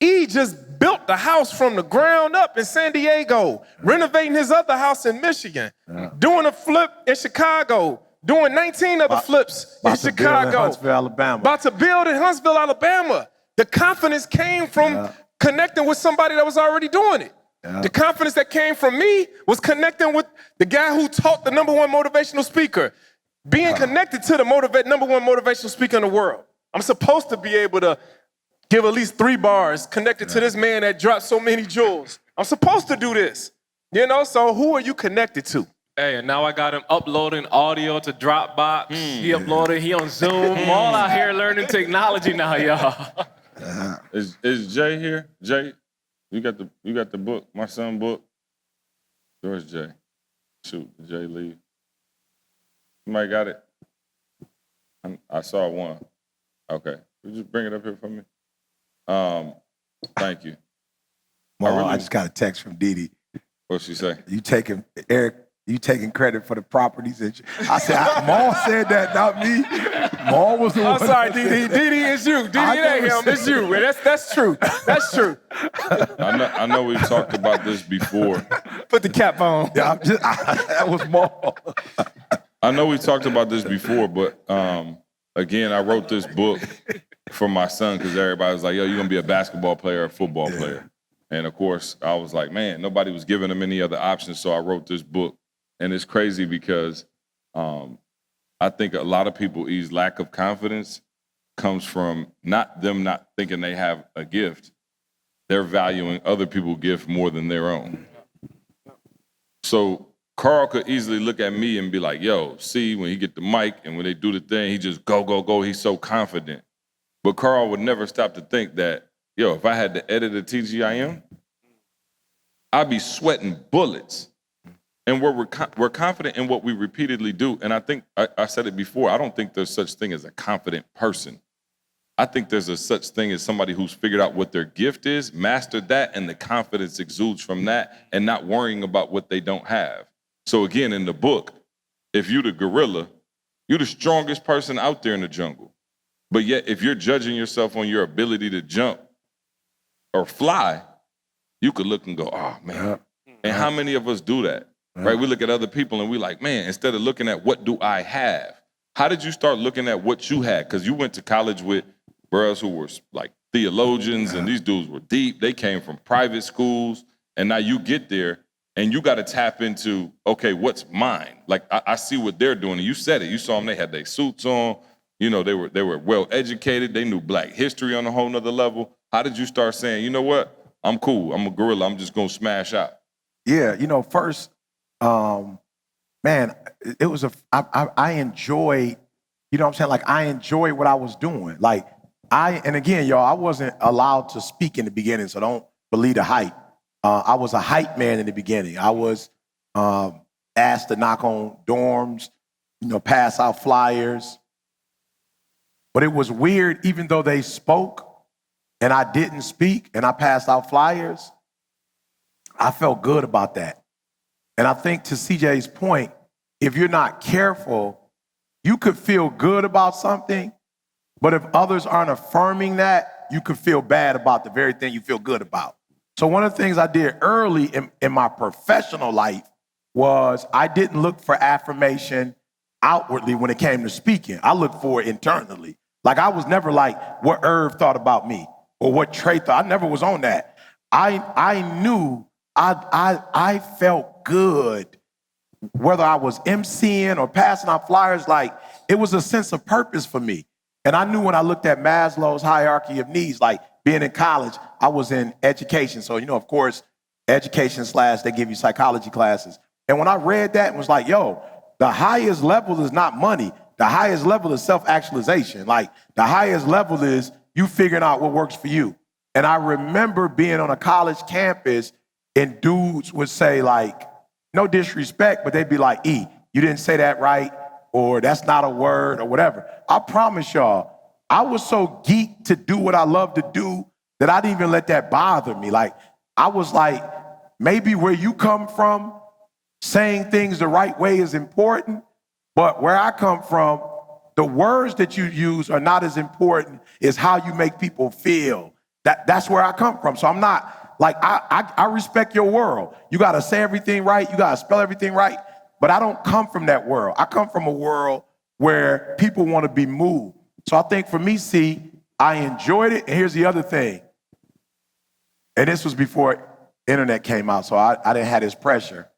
E just built the house from the ground up in San Diego, renovating his other house in Michigan, doing a flip in Chicago, doing 19 other flips in Chicago. Huntsville, Alabama. About to build in Huntsville, Alabama. The confidence came from connecting with somebody that was already doing it. The confidence that came from me was connecting with the guy who taught the #1 motivational speaker, being connected to the #1 motivational speaker in the world. I'm supposed to be able to give at least 3 bars connected to this man that dropped so many jewels. I'm supposed to do this. You know, so who are you connected to? Hey, and now I got him uploading audio to Dropbox. He uploaded, he on Zoom. All out here learning technology now, y'all. Is Jay here? Jay, you got the book, my son book? Where's Jay? Shoot, did Jay leave? Somebody got it? I saw one. Okay. Would you bring it up here for me? Thank you. Well, I just got a text from Didi. What'd she say? Eric, you taking credit for the properties that I said, Maul said that, not me. Maul was the one. I'm sorry, Didi. Didi, it's you. Didi, it ain't him. It's you. That's true. That's true. I know we've talked about this before. Put the cap on. Yeah, that was Maul. I know we've talked about this before, but again, I wrote this book for my son because everybody was like, yo, you're going to be a basketball player or a football player. And of course, I was like, man, nobody was giving him any other options, so I wrote this book. And it's crazy because I think a lot of people's lack of confidence comes from not thinking they have a gift. They're valuing other people's gift more than their own. So Carl could easily look at me and be like, yo, see, when he get the mic and when they do the thing, he just go. He's so confident. But Carl would never stop to think that, yo, if I had to edit a TGIM, I'd be sweating bullets. And we're confident in what we repeatedly do. And I think, I said it before, I don't think there's such thing as a confident person. I think there's a such thing as somebody who's figured out what their gift is, mastered that, and the confidence exudes from that, and not worrying about what they don't have. So again, in the book, if you're the gorilla, you're the strongest person out there in the jungle. But yet, if you're judging yourself on your ability to jump or fly, you could look and go, oh, man. And how many of us do that? Right? We look at other people and we like, man, instead of looking at what do I have, how did you start looking at what you had? Because you went to college with bros who were like theologians and these dudes were deep. They came from private schools. And now you get there and you got to tap into, okay, what's mine? Like, I see what they're doing. And you said it. You saw them, they had their suits on. You know, they were well educated. They knew Black history on a whole nother level. How did you start saying, you know what? I'm cool. I'm a gorilla. I'm just going to smash out. Yeah, you know, first, man, it was I enjoyed, you know what I'm saying? Like, I enjoyed what I was doing. Like, and again, y'all, I wasn't allowed to speak in the beginning, so don't believe the hype. I was a hype man in the beginning. I was asked to knock on dorms, pass out flyers. But it was weird, even though they spoke and I didn't speak and I passed out flyers, I felt good about that. And I think to CJ's point, if you're not careful, you could feel good about something, but if others aren't affirming that, you could feel bad about the very thing you feel good about. So one of the things I did early in my professional life was I didn't look for affirmation outwardly when it came to speaking. I looked for it internally. Like I was never like what Irv thought about me or what Trey thought. I never was on that. I knew I felt good whether I was emceeing or passing out flyers. Like it was a sense of purpose for me. And I knew when I looked at Maslow's hierarchy of needs, like being in college, I was in education. So, of course, education / they give you psychology classes. And when I read that, it was like, yo, the highest level is not money. The highest level is self-actualization. Like the highest level is you figuring out what works for you. And I remember being on a college campus and dudes would say like, no disrespect, but they'd be like, E, you didn't say that right, or that's not a word or whatever. I promise y'all, I was so geeked to do what I love to do that I didn't even let that bother me. Like, I was like, maybe where you come from, saying things the right way is important, but where I come from, the words that you use are not as important as how you make people feel. That's where I come from. So I'm not, like, I respect your world. You got to say everything right. You got to spell everything right. But I don't come from that world. I come from a world where people want to be moved. So I think for me, I enjoyed it. And here's the other thing. And this was before internet came out, so I didn't have this pressure.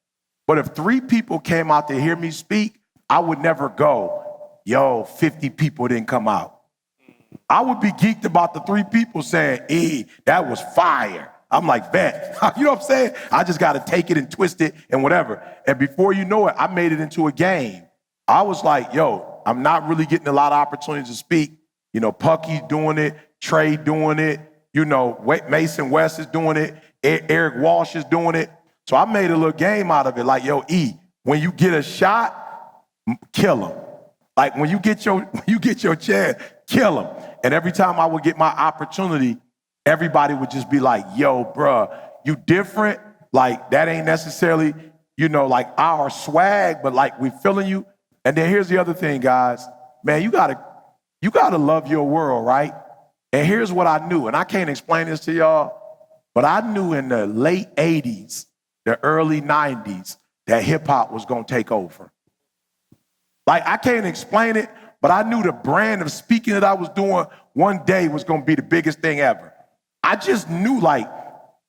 But if 3 people came out to hear me speak, I would never go, yo, 50 people didn't come out. I would be geeked about the 3 people saying, that was fire. I'm like, bet. You know what I'm saying? I just got to take it and twist it and whatever. And before you know it, I made it into a game. I was like, yo, I'm not really getting a lot of opportunities to speak. Pucky's doing it, Trey doing it, Mason West is doing it, Eric Walsh is doing it. So I made a little game out of it. Like, yo, E, when you get a shot, kill him. Like when you get your chance, kill him. And every time I would get my opportunity, everybody would just be like, yo, bruh, you different. Like that ain't necessarily, like our swag, but like we feeling you. And then here's the other thing, guys. Man, you gotta love your world, right? And here's what I knew, and I can't explain this to y'all, but I knew in the late 80s, the early 90s, that hip hop was gonna take over. Like I can't explain it, but I knew the brand of speaking that I was doing one day was gonna be the biggest thing ever. I just knew, like,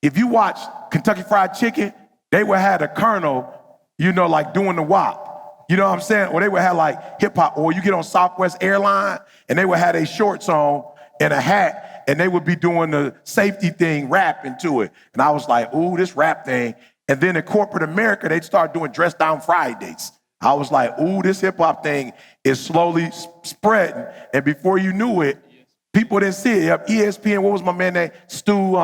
if you watch Kentucky Fried Chicken, they would have the Colonel, like doing the WAP. You know what I'm saying? Or they would have like hip hop, or you get on Southwest Airline and they would have their shorts on and a hat and they would be doing the safety thing, rapping to it. And I was like, ooh, this rap thing. And then in corporate America, they'd start doing Dress Down Fridays. I was like, ooh, this hip hop thing is slowly spreading. And before you knew it, people didn't see it. Yep, ESPN, what was my man name? Stu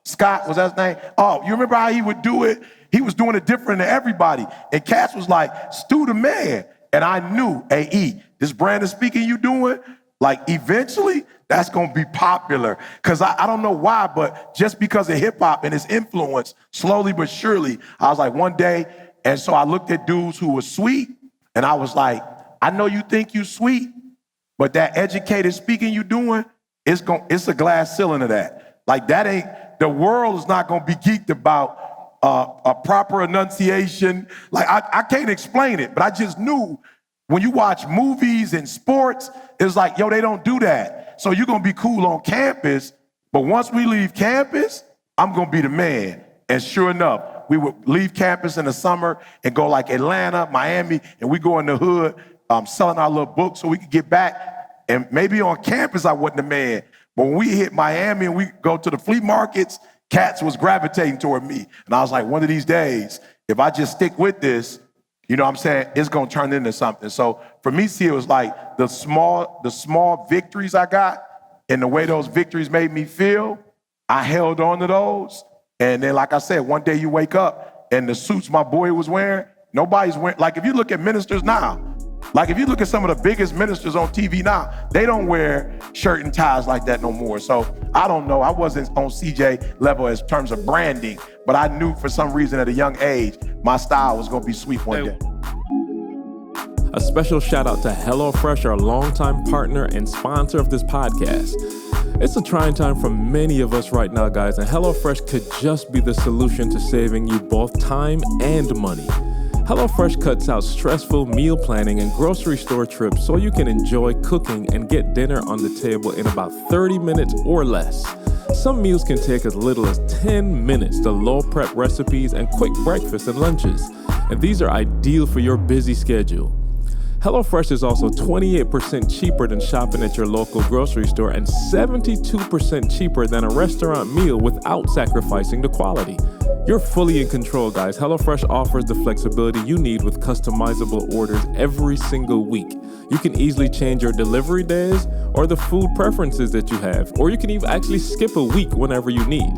Scott, was that his name? Oh, you remember how he would do it? He was doing it different than everybody. And Cass was like, Stu the man. And I knew, hey, E, this brand of speaking you doing, like eventually that's going to be popular. Because I don't know why, but just because of hip hop and its influence, slowly but surely, I was like one day, and so I looked at dudes who were sweet, and I was like, I know you think you sweet, but that educated speaking you doing, it's a glass ceiling of that. Like the world is not going to be geeked about a proper enunciation. Like I can't explain it, but I just knew when you watch movies and sports, it's like, yo, they don't do that. So you're going to be cool on campus, but once we leave campus, I'm going to be the man. And sure enough, we would leave campus in the summer and go like Atlanta, Miami, and we go in the hood selling our little books so we could get back. And maybe on campus, I wasn't the man. But when we hit Miami and we go to the flea markets, cats was gravitating toward me. And I was like, one of these days, if I just stick with this, you know what I'm saying, it's going to turn into something. So for me, it was like the small victories I got and the way those victories made me feel, I held on to those. And then, like I said, one day you wake up and the suits my boy was wearing, nobody's wearing. Like if you look at ministers now, like if you look at some of the biggest ministers on TV now, they don't wear shirt and ties like that no more. So I don't know. I wasn't on CJ level in terms of branding, but I knew for some reason at a young age, my style was going to be sweet one day. A special shout out to Hellofresh, our longtime partner and sponsor of this podcast. It's a trying time for many of us right now, guys, and HelloFresh could just be the solution to saving you both time and money. HelloFresh cuts out stressful meal planning and grocery store trips so you can enjoy cooking and get dinner on the table in about 30 minutes or less. Some meals can take as little as 10 minutes to low prep recipes and quick breakfasts and lunches, and these are ideal for your busy schedule. HelloFresh is also 28% cheaper than shopping at your local grocery store and 72% cheaper than a restaurant meal without sacrificing the quality. You're fully in control, guys. HelloFresh offers the flexibility you need with customizable orders every single week. You can easily change your delivery days or the food preferences that you have, or you can even actually skip a week whenever you need.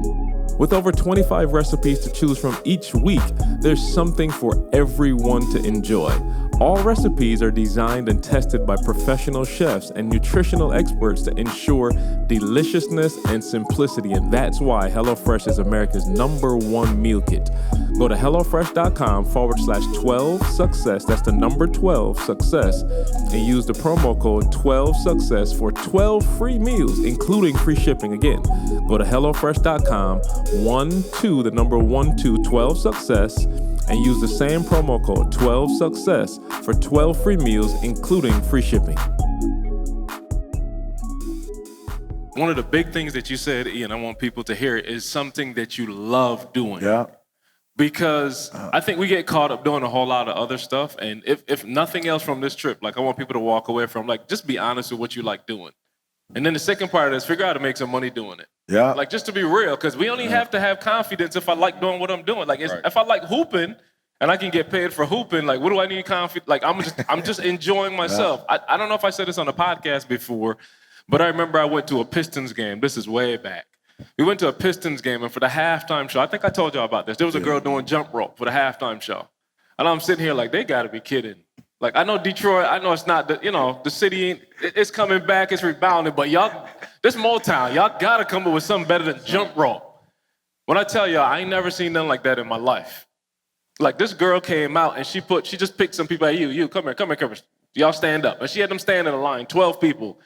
With over 25 recipes to choose from each week, there's something for everyone to enjoy. All recipes are designed and tested by professional chefs and nutritional experts to ensure deliciousness and simplicity, and that's why HelloFresh is America's #1 meal kit. Go to HelloFresh.com/12success, that's the number 12 success, and use the promo code 12success for 12 free meals, including free shipping. Again, go to HelloFresh.com, 12 success, and use the same promo code 12success for 12 free meals, including free shipping. One of the big things that you said, Ian, I want people to hear, is something that you love doing. Yeah. Because I think we get caught up doing a whole lot of other stuff. And if nothing else from this trip, like I want people to walk away from, like, just be honest with what you like doing. And then the second part of this, figure out how to make some money doing it. Yeah. Like, just to be real, because we only have to have confidence if I like doing what I'm doing. Like, if I like hooping and I can get paid for hooping, like, what do I need confidence? Like, I'm just enjoying myself. I don't know if I said this on the podcast before, but I remember I went to a Pistons game. This is way back. We went to a Pistons game, and for the halftime show, I think I told y'all about this. There was a girl doing jump rope for the halftime show. And I'm sitting here like, they got to be kidding. Like, I know Detroit, I know it's not, the city, it's coming back, it's rebounding, but y'all, this Motown, y'all got to come up with something better than jump rope. When I tell y'all, I ain't never seen nothing like that in my life. Like, this girl came out, and she just picked some people, hey, come here. Y'all stand up. And she had them stand in a line, 12 people.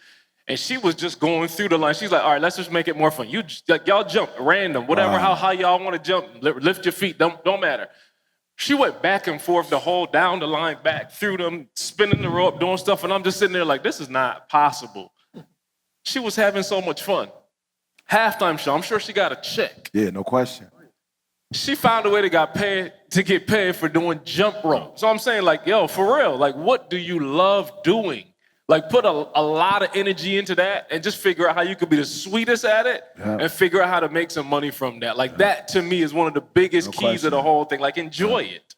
And she was just going through the line. She's like, all right, let's just make it more fun. Y'all jump random, whatever, how high y'all want to jump, lift your feet, don't matter. She went back and forth the whole down the line, back through them, spinning the rope, doing stuff, and I'm just sitting there like, this is not possible. She was having so much fun. Halftime show, I'm sure she got a check. Yeah, no question. She found a way to get paid for doing jump rope. So I'm saying, like, yo, for real, like, what do you love doing? Like, put a lot of energy into that and just figure out how you could be the sweetest at it and figure out how to make some money from that. Like, that, to me, is one of the biggest keys of the whole thing. Like, enjoy it.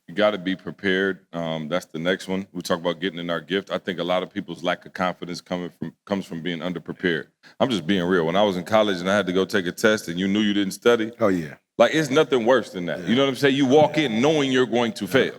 You got to be prepared. That's the next one. We talk about getting in our gift. I think a lot of people's lack of confidence comes from being underprepared. I'm just being real. When I was in college and I had to go take a test and you knew you didn't study. Oh, yeah. Like, it's nothing worse than that. You know what I'm saying? You walk in knowing you're going to fail.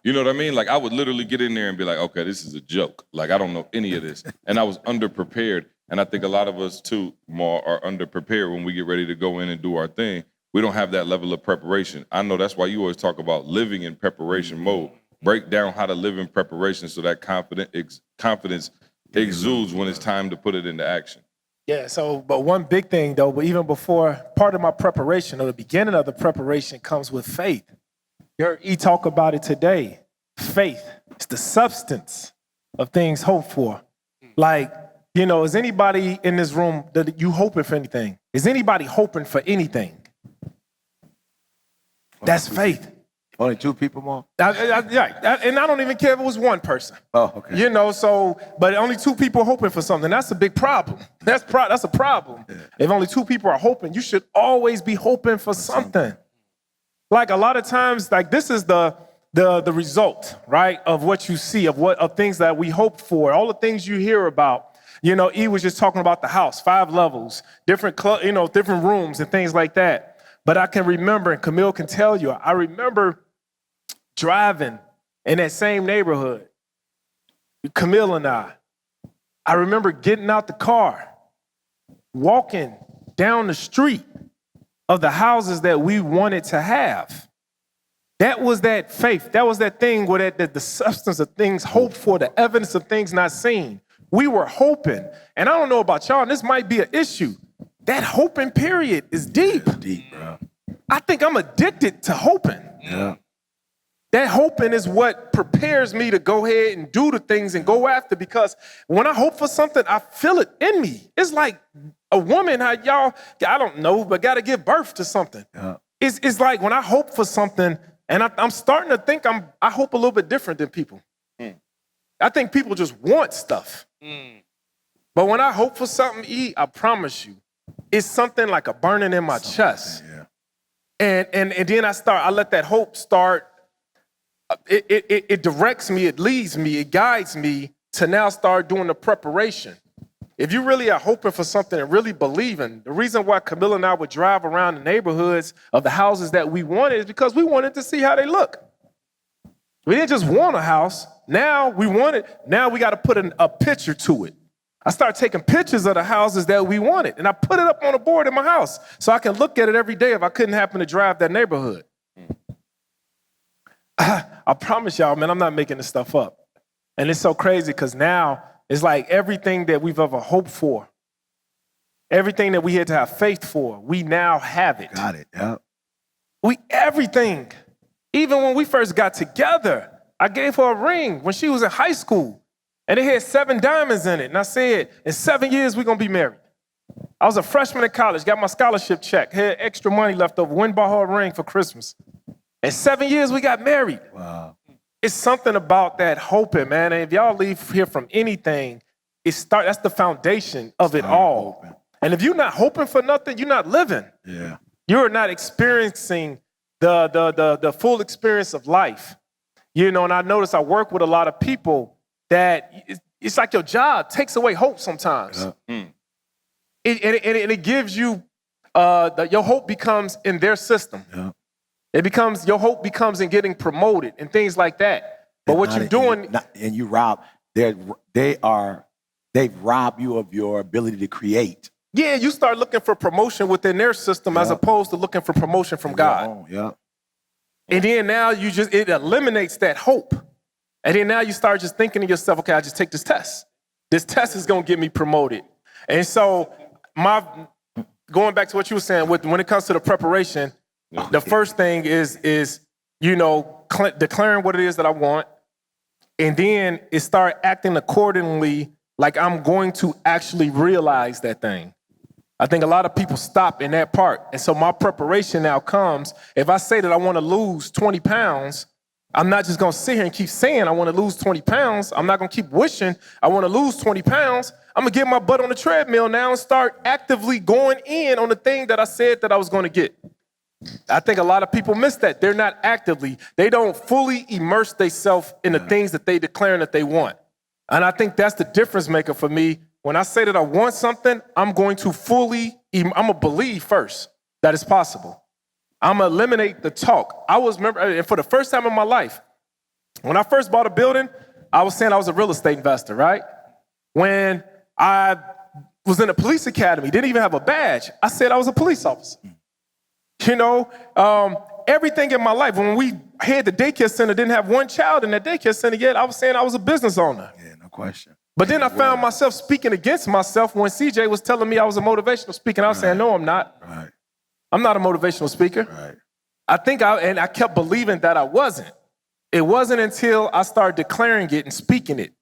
You know what I mean? Like, I would literally get in there and be like, okay, this is a joke. Like, I don't know any of this. And I was underprepared. And I think a lot of us, too, are underprepared when we get ready to go in and do our thing. We don't have that level of preparation. I know that's why you always talk about living in preparation mode. Break down how to live in preparation so that confidence exudes when it's time to put it into action. Yeah, but one big thing, though, but even before, part of my preparation, or the beginning of the preparation, comes with faith. You heard E talk about it today. Faith. It's the substance of things hoped for. Like, is anybody in this room that you hoping for anything? Is anybody hoping for anything? That's faith. Only two people more? Yeah, and I don't even care if it was one person. Oh, okay. But only two people hoping for something. That's a big problem. That's a problem. Yeah. If only two people are hoping, you should always be hoping for something. Like, a lot of times, like, this is the result, right, of what you see, of things that we hope for, all the things you hear about. E was just talking about the house, 5 levels, different rooms and things like that. But I can remember, and Camille can tell you, I remember driving in that same neighborhood, Camille and I remember getting out the car, walking down the street of the houses that we wanted to have. That was that faith. That was that thing where the substance of things hoped for, the evidence of things not seen. We were hoping. And I don't know about y'all, and this might be an issue. That hoping period is deep. It's deep, bro. I think I'm addicted to hoping. Yeah. That hoping is what prepares me to go ahead and do the things and go after, because when I hope for something, I feel it in me. It's like a woman, how y'all, I don't know, but got to give birth to something. Yeah. It's like when I hope for something, and I'm starting to think I hope a little bit different than people. I think people just want stuff. But when I hope for something, I promise you, it's something like a burning in my chest. Yeah. And then I let that hope start. It directs me, it leads me, it guides me to now start doing the preparation. If you really are hoping for something and really believing, the reason why Camilla and I would drive around the neighborhoods of the houses that we wanted is because we wanted to see how they look. We didn't just want a house. Now we got to put a picture to it. I started taking pictures of the houses that we wanted, and I put it up on a board in my house so I can look at it every day if I couldn't happen to drive that neighborhood. I promise y'all, man, I'm not making this stuff up. And it's so crazy because now it's like everything that we've ever hoped for, everything that we had to have faith for, we now have it. Got it, yeah. Everything. Even when we first got together, I gave her a ring when she was in high school, and it had 7 diamonds in it. And I said, in 7 years, we're going to be married. I was a freshman in college, got my scholarship check, had extra money left over, went and bought her a ring for Christmas. In 7 years, we got married. Wow. It's something about that hoping, man. And if y'all leave here from anything, that's the foundation of it all. Hoping. And if you're not hoping for nothing, you're not living. Yeah. You're not experiencing the full experience of life. You know, and I notice I work with a lot of people that it's like your job takes away hope sometimes. Yeah. It gives you, your hope becomes in their system. Yeah. Your hope becomes in getting promoted and things like that. But what you're doing. And you rob, they've robbed you of your ability to create. Yeah, you start looking for promotion within their system as opposed to looking for promotion from God. Yeah. And then now it eliminates that hope. And then now you start just thinking to yourself, okay, I just take this test. This test is going to get me promoted. And so going back to what you were saying, when it comes to the preparation, the first thing is declaring what it is that I want, and then it start acting accordingly, like I'm going to actually realize that thing. I think a lot of people stop in that part, and so my preparation now comes. If I say that I want to lose 20 pounds, I'm not just going to sit here and keep saying I want to lose 20 pounds. I'm not going to keep wishing I want to lose 20 pounds. I'm going to get my butt on the treadmill now and start actively going in on the thing that I said that I was going to get. I think a lot of people miss that. They're not they don't fully immerse themselves in the things that they declare that they want. And I think that's the difference maker for me. When I say that I want something, I'm going to believe first that it's possible. I'm going to eliminate the talk. And for the first time in my life, when I first bought a building, I was saying I was a real estate investor, right? When I was in a police academy, didn't even have a badge, I said I was a police officer. You know, everything in my life, when we had the daycare center, didn't have one child in that daycare center yet, I was saying I was a business owner. Yeah, no question. But then I found myself speaking against myself when CJ was telling me I was a motivational speaker. And I was saying, no, I'm not. Right. I'm not a motivational speaker. Right. I kept believing that I wasn't. It wasn't until I started declaring it and speaking it.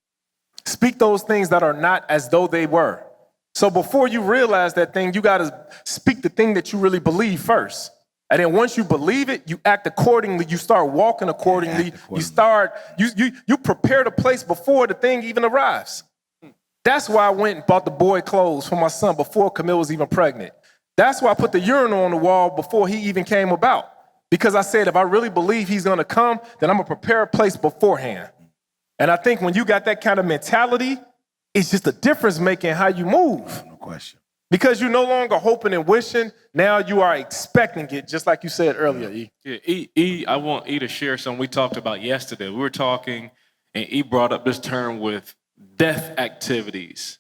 Speak those things that are not as though they were. So before you realize that thing, you got to speak the thing that you really believe first. And then once you believe it, you act accordingly. You start walking accordingly. You prepare the place before the thing even arrives. That's why I went and bought the boy clothes for my son before Camille was even pregnant. That's why I put the urinal on the wall before he even came about. Because I said, if I really believe he's going to come, then I'm going to prepare a place beforehand. And I think when you got that kind of mentality, it's just a difference making how you move. No question. Because you're no longer hoping and wishing. Now you are expecting it, just like you said earlier, E. Yeah, I want E to share something we talked about yesterday. We were talking, and E brought up this term with death activities.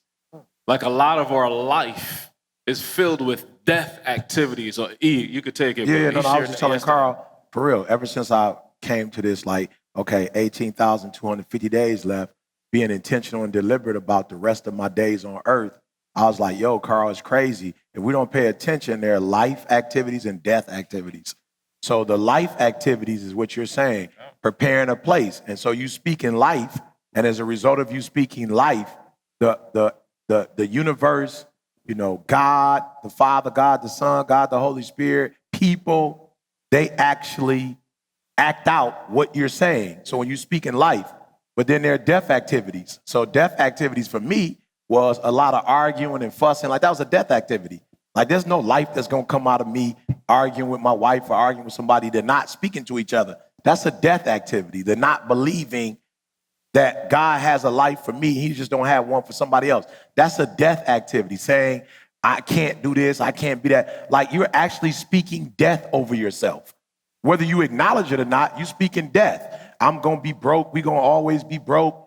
Like a lot of our life is filled with death activities. Or E, you could take it. Yeah, I was just telling Carl, for real, ever since I came to this, 18,250 days left, being intentional and deliberate about the rest of my days on earth, I was like, yo, Carl, it's crazy. If we don't pay attention, there are life activities and death activities. So the life activities is what you're saying, preparing a place. And so you speak in life, and as a result of you speaking life, the universe, God, the Father, God, the Son, God, the Holy Spirit, people, they actually act out what you're saying. So when you speak in life, but then there are death activities. So death activities for me was a lot of arguing and fussing. Like that was a death activity. Like there's no life that's going to come out of me arguing with my wife or arguing with somebody. They're not speaking to each other. That's a death activity. They're not believing that God has a life for me. He just don't have one for somebody else. That's a death activity, saying, I can't do this, I can't be that. Like you're actually speaking death over yourself. Whether you acknowledge it or not, you speak in death. I'm going to be broke. We're going to always be broke.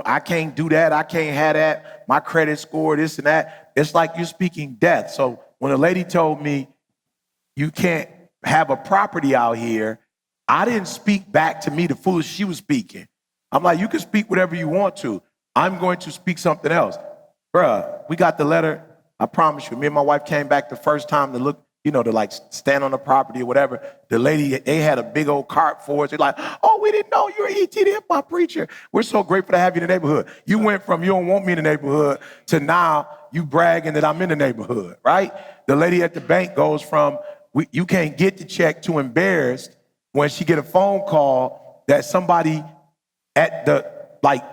I can't do that. I can't have that. My credit score, this and that. It's like you're speaking death. So when a lady told me you can't have a property out here, I didn't speak back to me the foolish she was speaking. I'm like, you can speak whatever you want to. I'm going to speak something else. Bruh, we got the letter. I promise you, me and my wife came back the first time to look, to stand on the property or whatever. The lady, they had a big old cart for us. They're like, oh, we didn't know you were E.T. the hip-hop preacher. We're so grateful to have you in the neighborhood. You went from you don't want me in the neighborhood to now you bragging that I'm in the neighborhood, right? The lady at the bank goes from you can't get the check to embarrassed when she get a phone call that somebody at the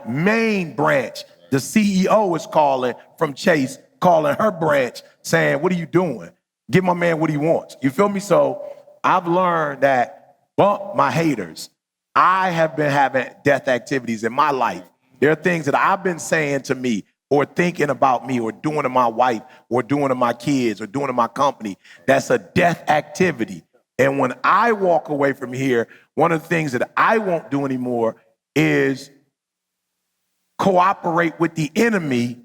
main branch, the CEO is calling from Chase, calling her branch saying, what are you doing? Give my man what he wants. You feel me? So I've learned that bump my haters. I have been having death activities in my life. There are things that I've been saying to me or thinking about me or doing to my wife or doing to my kids or doing to my company. That's a death activity. And when I walk away from here, one of the things that I won't do anymore is cooperate with the enemy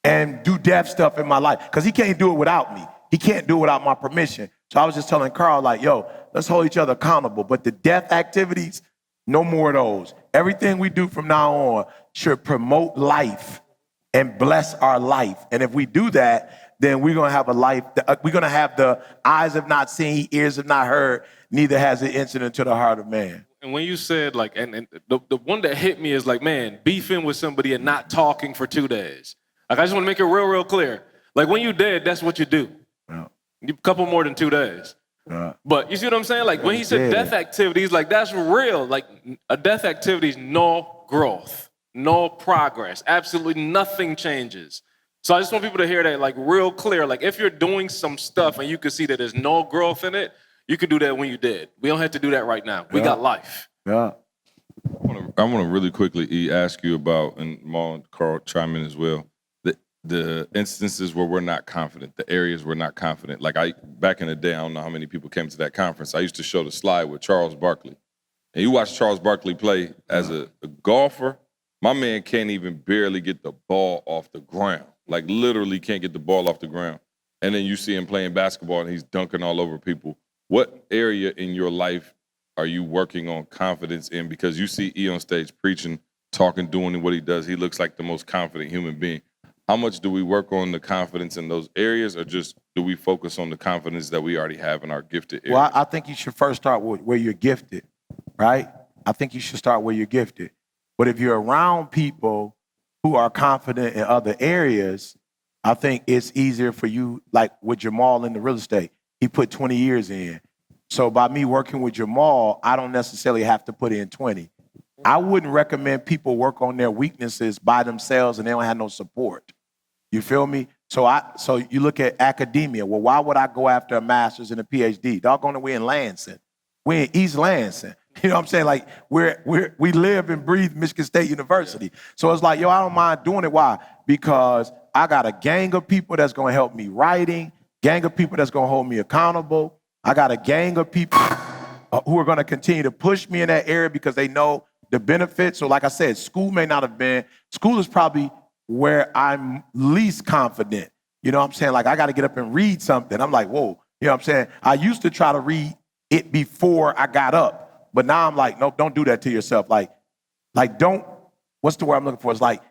and do death stuff in my life. Because he can't do it without me. He can't do it without my permission. So I was just telling Carl, yo, let's hold each other accountable. But the death activities, no more of those. Everything we do from now on should promote life and bless our life. And if we do that, then we're going to have a life. We're going to have the eyes have not seen, ears have not heard, neither has it entered into the heart of man. And when you said and the one that hit me is man, beefing with somebody and not talking for 2 days. I just want to make it real, real clear. When you dead, that's what you do. Yeah. A couple more than 2 days. Yeah. But you see what I'm saying? When he said death activities, that's real. A death activity is no growth, no progress. Absolutely nothing changes. So I just want people to hear that real clear. If you're doing some stuff and you can see that there's no growth in it, you could do that when you're dead. We don't have to do that right now. We got life. Yeah. I want to really quickly ask you about, and Maul and Carl chime in as well, the instances where we're not confident, the areas we're not confident. Back in the day, I don't know how many people came to that conference. I used to show the slide with Charles Barkley. And you watch Charles Barkley play as a golfer, my man can't even barely get the ball off the ground. Literally can't get the ball off the ground. And then you see him playing basketball and he's dunking all over people. What area in your life are you working on confidence in? Because you see E on stage preaching, talking, doing what he does. He looks like the most confident human being. How much do we work on the confidence in those areas, or just do we focus on the confidence that we already have in our gifted areas? Well, I think you should first start with where you're gifted, right? I think you should start where you're gifted. But if you're around people who are confident in other areas, I think it's easier for you, with Jamal in the real estate. He put 20 years in. So by me working with Jamal, I don't necessarily have to put in 20. I wouldn't recommend people work on their weaknesses by themselves and they don't have no support. You feel me? So you look at academia. Well, why would I go after a master's and a PhD? Doggone it, we're in Lansing. We're in East Lansing. You know what I'm saying? We live and breathe Michigan State University. So it's I don't mind doing it. Why? Because I got a gang of people that's going to help me writing, gang of people that's going to hold me accountable. I got a gang of people who are going to continue to push me in that area because they know the benefits. So like I said, school is probably where I'm least confident. You know what I'm saying? Like I got to get up and read something. I'm like, whoa, you know what I'm saying? I used to try to read it before I got up, but now I'm like, nope, don't do that to yourself. Like don't, what's the word I'm looking for? It's like,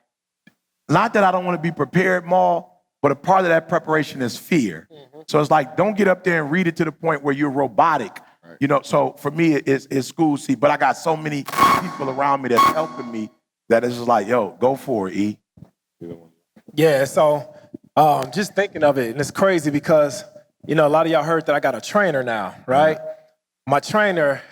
not that I don't want to be prepared, Maul, but a part of that preparation is fear. Mm-hmm. So it's like, don't get up there and read it to the point where you're robotic. Right. You know, so for me, it's school C, but I got so many people around me that's helping me that it's just like, yo, go for it, E. Yeah, so just thinking of it, and it's crazy because, you know, a lot of y'all heard that I got a trainer now, right? Mm-hmm. My trainer,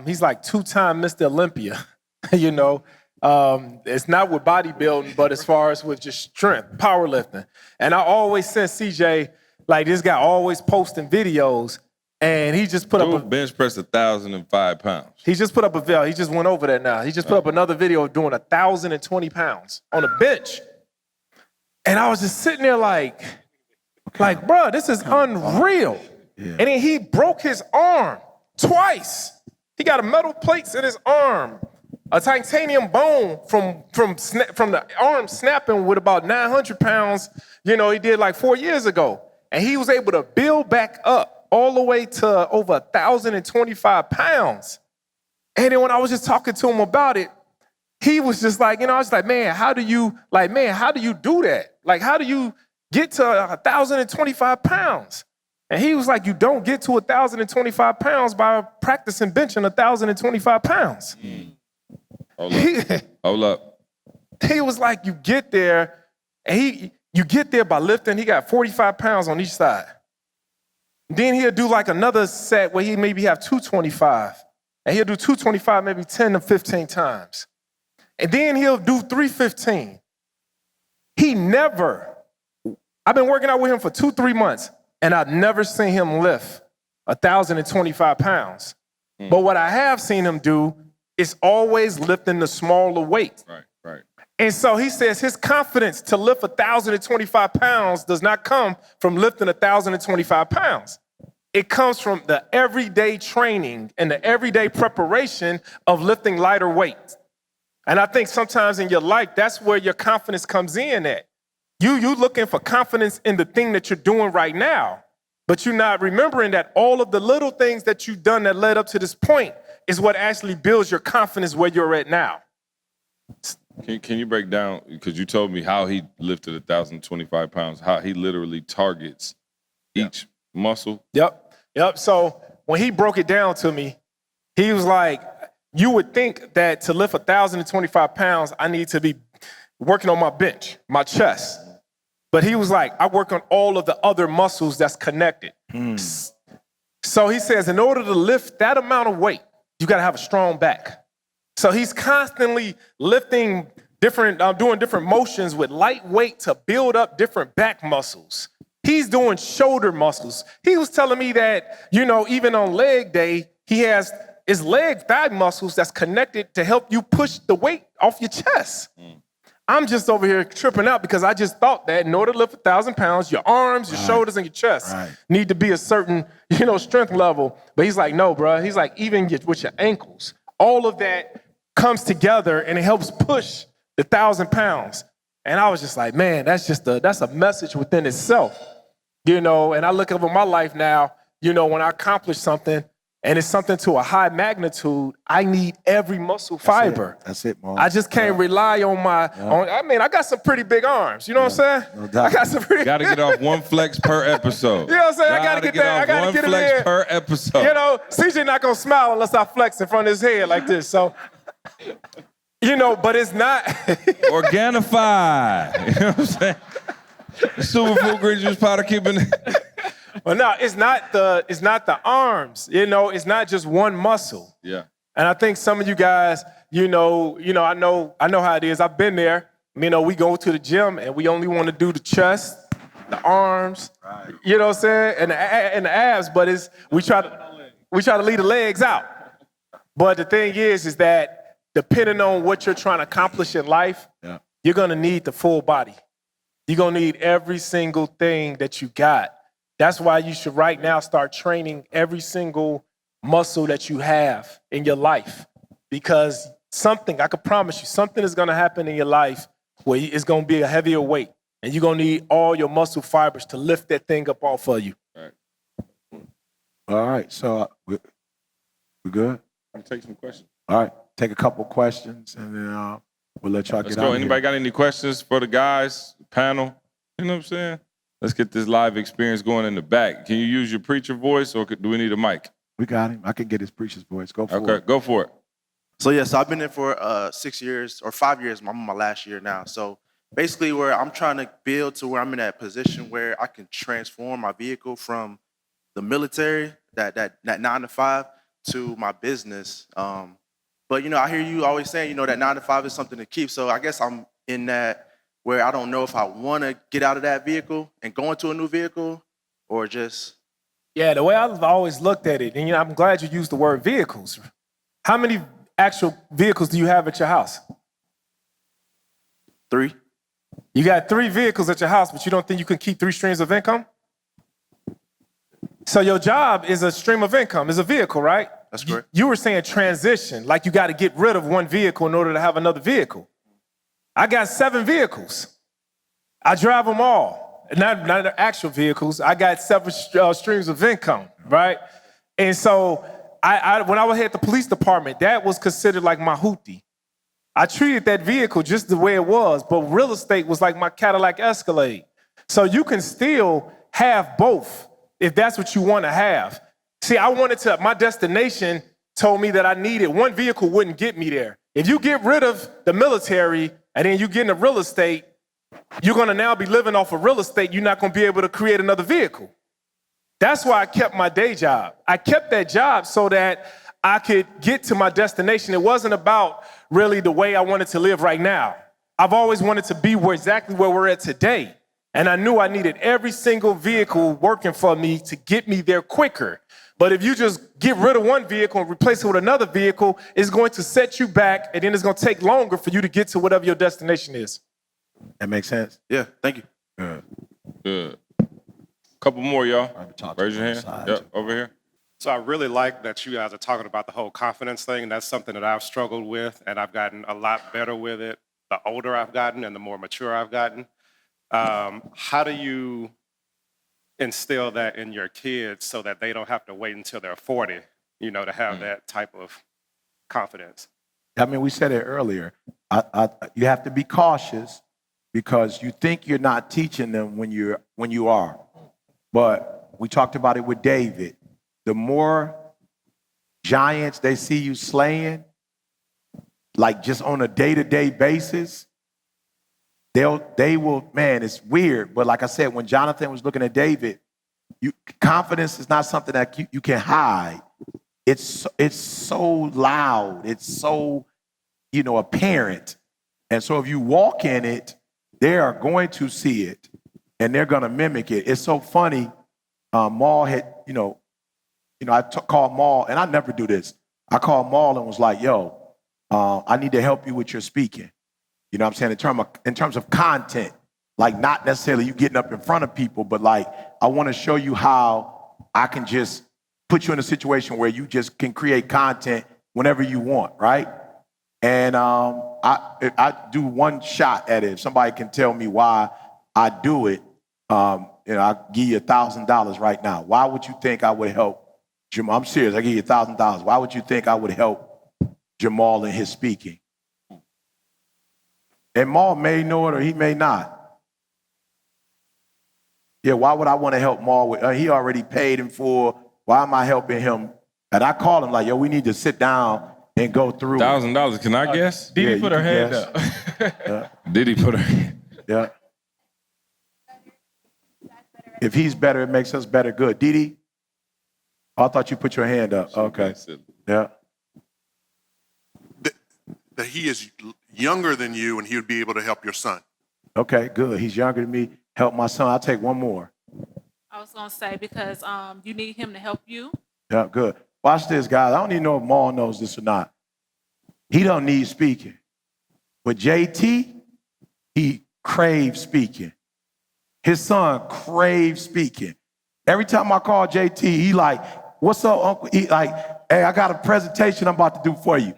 he's like 2-time Mr. Olympia, you know. It's not with bodybuilding, but as far as with just strength, powerlifting. And I always send CJ, like this guy always posting videos, and he just put up a bench press 1,005 pounds. He just put up a video. He just went over that now. He just put up another video of doing 1,020 pounds on a bench. And I was just sitting there like, bro, this is unreal. Yeah. And then he broke his arm twice. He got a metal plates in his arm, a titanium bone from the arm snapping with about 900 pounds, you know, he did like 4 years ago. And he was able to build back up all the way to over 1,025 pounds. And then when I was just talking to him about it, he was just like, you know, I was like, man, how do you do that? Like, how do you get to 1,025 pounds? And he was like, you don't get to 1,025 pounds by practicing benching 1,025 pounds. Hold up. He was like, you get there, and you get there by lifting. He got 45 pounds on each side. Then he'll do like another set where he maybe have 225. And he'll do 225 maybe 10 to 15 times. And then he'll do 315. I've been working out with him for 2-3 months, and I've never seen him lift 1,025 pounds. But what I have seen him do is always lifting the smaller weight. Right. And so he says his confidence to lift 1,025 pounds does not come from lifting 1,025 pounds. It comes from the everyday training and the everyday preparation of lifting lighter weight. And I think sometimes in your life, that's where your confidence comes in at. You looking for confidence in the thing that you're doing right now, but you're not remembering that all of the little things that you've done that led up to this point is what actually builds your confidence where you're at now. Can you break down, because you told me how he lifted 1,025 pounds, how he literally targets each muscle? Yep. So when he broke it down to me, he was like, you would think that to lift 1,025 pounds, I need to be working on my bench, my chest. But he was like, I work on all of the other muscles that's connected. So he says, in order to lift that amount of weight, you got to have a strong back. So he's constantly lifting doing different motions with light weight to build up different back muscles. He's doing shoulder muscles. He was telling me that, you know, even on leg day, he has his leg thigh muscles that's connected to help you push the weight off your chest. I'm just over here tripping out because I just thought that in order to lift 1,000 pounds, your arms, your shoulders, and your chest need to be a certain, you know, strength level. But he's like, no, bro. He's like, even with your ankles, all of that comes together and it helps push the 1,000 pounds. And I was just like, man, that's a message within itself, you know. And I look over my life now, you know, when I accomplish something and it's something to a high magnitude, I need every muscle fiber. That's it, Mom. I just can't rely on I got some pretty big arms. You know what I'm saying? I got some pretty. Got to get off one flex per episode. You know what I'm saying? I got to get that. I got to get him in. One flex per episode. You know, CJ not going to smile unless I flex in front of his head like this. So, you know, but it's not. Organifi. You know what I'm saying? Superfood green juice powder keeping. Well, no, it's not the arms. You know, it's not just one muscle. Yeah. And I think some of you guys, I know how it is. I've been there. You know, we go to the gym and we only want to do the chest, the arms, you know what I'm saying, and the abs. But we try to leave the legs out. But the thing is that depending on what you're trying to accomplish in life, you're gonna need the full body. You're going to need every single thing that you got. That's why you should right now start training every single muscle that you have in your life. Because something, I can promise you, something is going to happen in your life where it's going to be a heavier weight. And you're going to need all your muscle fibers to lift that thing up off of you. All right, so we good? I'm take some questions. All right, take a couple questions, and then we'll let y'all Let's get go. out of Anybody here. got any questions for the guys, panel? You know what I'm saying? Let's get this live experience going in the back. Can you use your preacher voice, or do we need a mic? We got him. I can get his preacher's voice. Go for it. Okay, go for it. So yes, I've been in for 6 years or 5 years. I'm on my last year now. So basically, where I'm trying to build to where I'm in that position where I can transform my vehicle from the military, that 9 to 5, to my business. But I hear you always saying, that 9 to 5 is something to keep. So I guess I'm in that where I don't know if I want to get out of that vehicle and go into a new vehicle, or just. Yeah, the way I've always looked at it, and I'm glad you used the word vehicles. How many actual vehicles do you have at your house? 3. You got 3 vehicles at your house, but you don't think you can keep 3 streams of income? So your job is a stream of income, is a vehicle, right? That's correct. You were saying transition, like you got to get rid of one vehicle in order to have another vehicle. I got 7 vehicles. I drive them all. Not the actual vehicles. I got 7 streams of income, right? And so when I was at the police department, that was considered like my hoopty. I treated that vehicle just the way it was, but real estate was like my Cadillac Escalade. So you can still have both if that's what you want to have. See, my destination told me that I needed, one vehicle wouldn't get me there. If you get rid of the military and then you get into real estate, you're going to now be living off of real estate. You're not going to be able to create another vehicle. That's why I kept my day job. I kept that job so that I could get to my destination. It wasn't about really the way I wanted to live right now. I've always wanted to be exactly where we're at today. And I knew I needed every single vehicle working for me to get me there quicker. But if you just get rid of one vehicle and replace it with another vehicle, it's going to set you back, and then it's going to take longer for you to get to whatever your destination is. That makes sense? Yeah, thank you. Good. Couple more, y'all. Raise your hand. Yep, over here. So I really like that you guys are talking about the whole confidence thing, and that's something that I've struggled with, and I've gotten a lot better with it the older I've gotten and the more mature I've gotten. How do you instill that in your kids so that they don't have to wait until they're 40, to have that type of confidence? I mean, we said it earlier. You have to be cautious because you think you're not teaching them when you are. But we talked about it with David. The more giants they see you slaying, like just on a day-to-day basis, they will, man, it's weird. But like I said, when Jonathan was looking at David, confidence is not something that you can hide. It's so loud. It's so, apparent. And so if you walk in it, they are going to see it and they're going to mimic it. It's so funny. Maul had, I called Maul, and I never do this. I called Maul and was like, yo, I need to help you with your speaking. You know what I'm saying? In terms of content, like not necessarily you getting up in front of people, but like I want to show you how I can just put you in a situation where you just can create content whenever you want, right? And I do one shot at it. If somebody can tell me why I do it, I'll give you $1,000 right now. Why would you think I would help Jamal? I'm serious. I give you $1,000. Why would you think I would help Jamal in his speaking? And Maul may know it or he may not. Yeah, why would I want to help Maul? He already paid him for. Why am I helping him? And I call him like, yo, we need to sit down and go through. $1,000. Can I guess? Didi put her hand up. Yeah. Didi put her hand. Yeah. If he's better, it makes us better. Good. Didi? Oh, I thought you put your hand up. Okay. Yeah. That he is younger than you and he would be able to help your son. Okay, good. He's younger than me. Help my son. I'll take one more. I was going to say, because you need him to help you. Yeah, good. Watch this, guys. I don't even know if Maul knows this or not. He don't need speaking. But JT, he craves speaking. His son craves speaking. Every time I call JT, he like, what's up, Uncle? He like, hey, I got a presentation I'm about to do for you.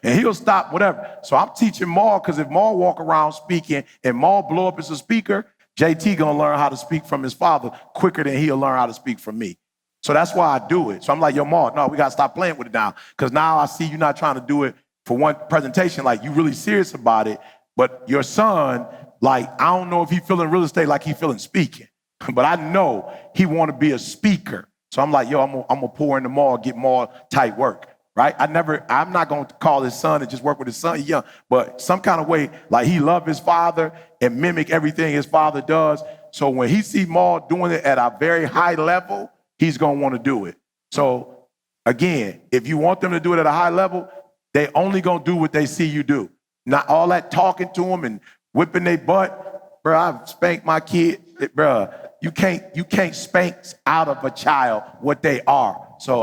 And he'll stop whatever. So I'm teaching Maul, because if Maul walk around speaking and Maul blow up as a speaker, JT gonna learn how to speak from his father quicker than he'll learn how to speak from me. So that's why I do it. So I'm like, yo, Maul, no, we gotta stop playing with it now. Because now I see you not trying to do it for one presentation, like you really serious about it. But your son, like, I don't know if he feeling real estate like he feeling speaking. But I know he want to be a speaker. So I'm like, yo, I'm gonna pour in the Maul, get more tight work. Right? I'm not going to call his son and just work with his son. He's young, but some kind of way, like he love his father and mimic everything his father does. So when he see Maul doing it at a very high level, he's going to want to do it. So again, if you want them to do it at a high level, they only going to do what they see you do. Not all that talking to them and whipping their butt. Bro, I've spanked my kid. Bro, you can't spank out of a child what they are. So,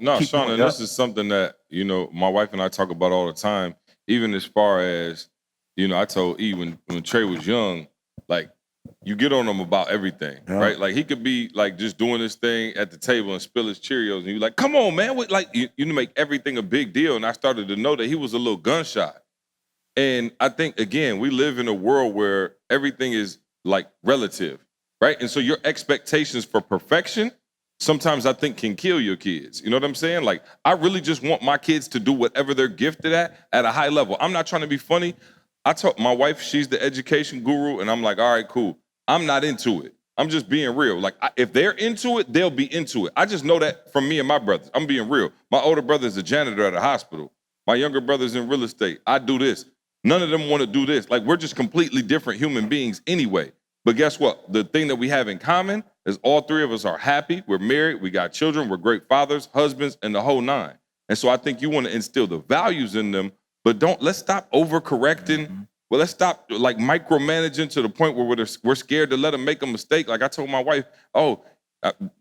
No, Sean, and this is something that, you know, my wife and I talk about all the time, even as far as, you know, I told E when Trey was young, like, you get on him about everything, right? Like, he could be, like, just doing this thing at the table and spill his Cheerios, and you're like, come on, man. Like, you make everything a big deal, and I started to know that he was a little gun-shy. And I think, again, we live in a world where everything is, like, relative, right? And so your expectations for perfection sometimes I think can kill your kids. You know what I'm saying? Like, I really just want my kids to do whatever they're gifted at a high level. I'm not trying to be funny. I told my wife, she's the education guru, and I'm like, all right, cool. I'm not into it. I'm just being real. Like, if they're into it, they'll be into it. I just know that from me and my brothers. I'm being real. My older brother is a janitor at a hospital. My younger brother's in real estate. I do this. None of them want to do this. Like, we're just completely different human beings anyway. But guess what? The thing that we have in common is all three of us are happy. We're married. We got children. We're great fathers, husbands, and the whole nine. And so I think you want to instill the values in them, but let's stop overcorrecting. Well, let's stop like micromanaging to the point where we're scared to let them make a mistake. Like I told my wife,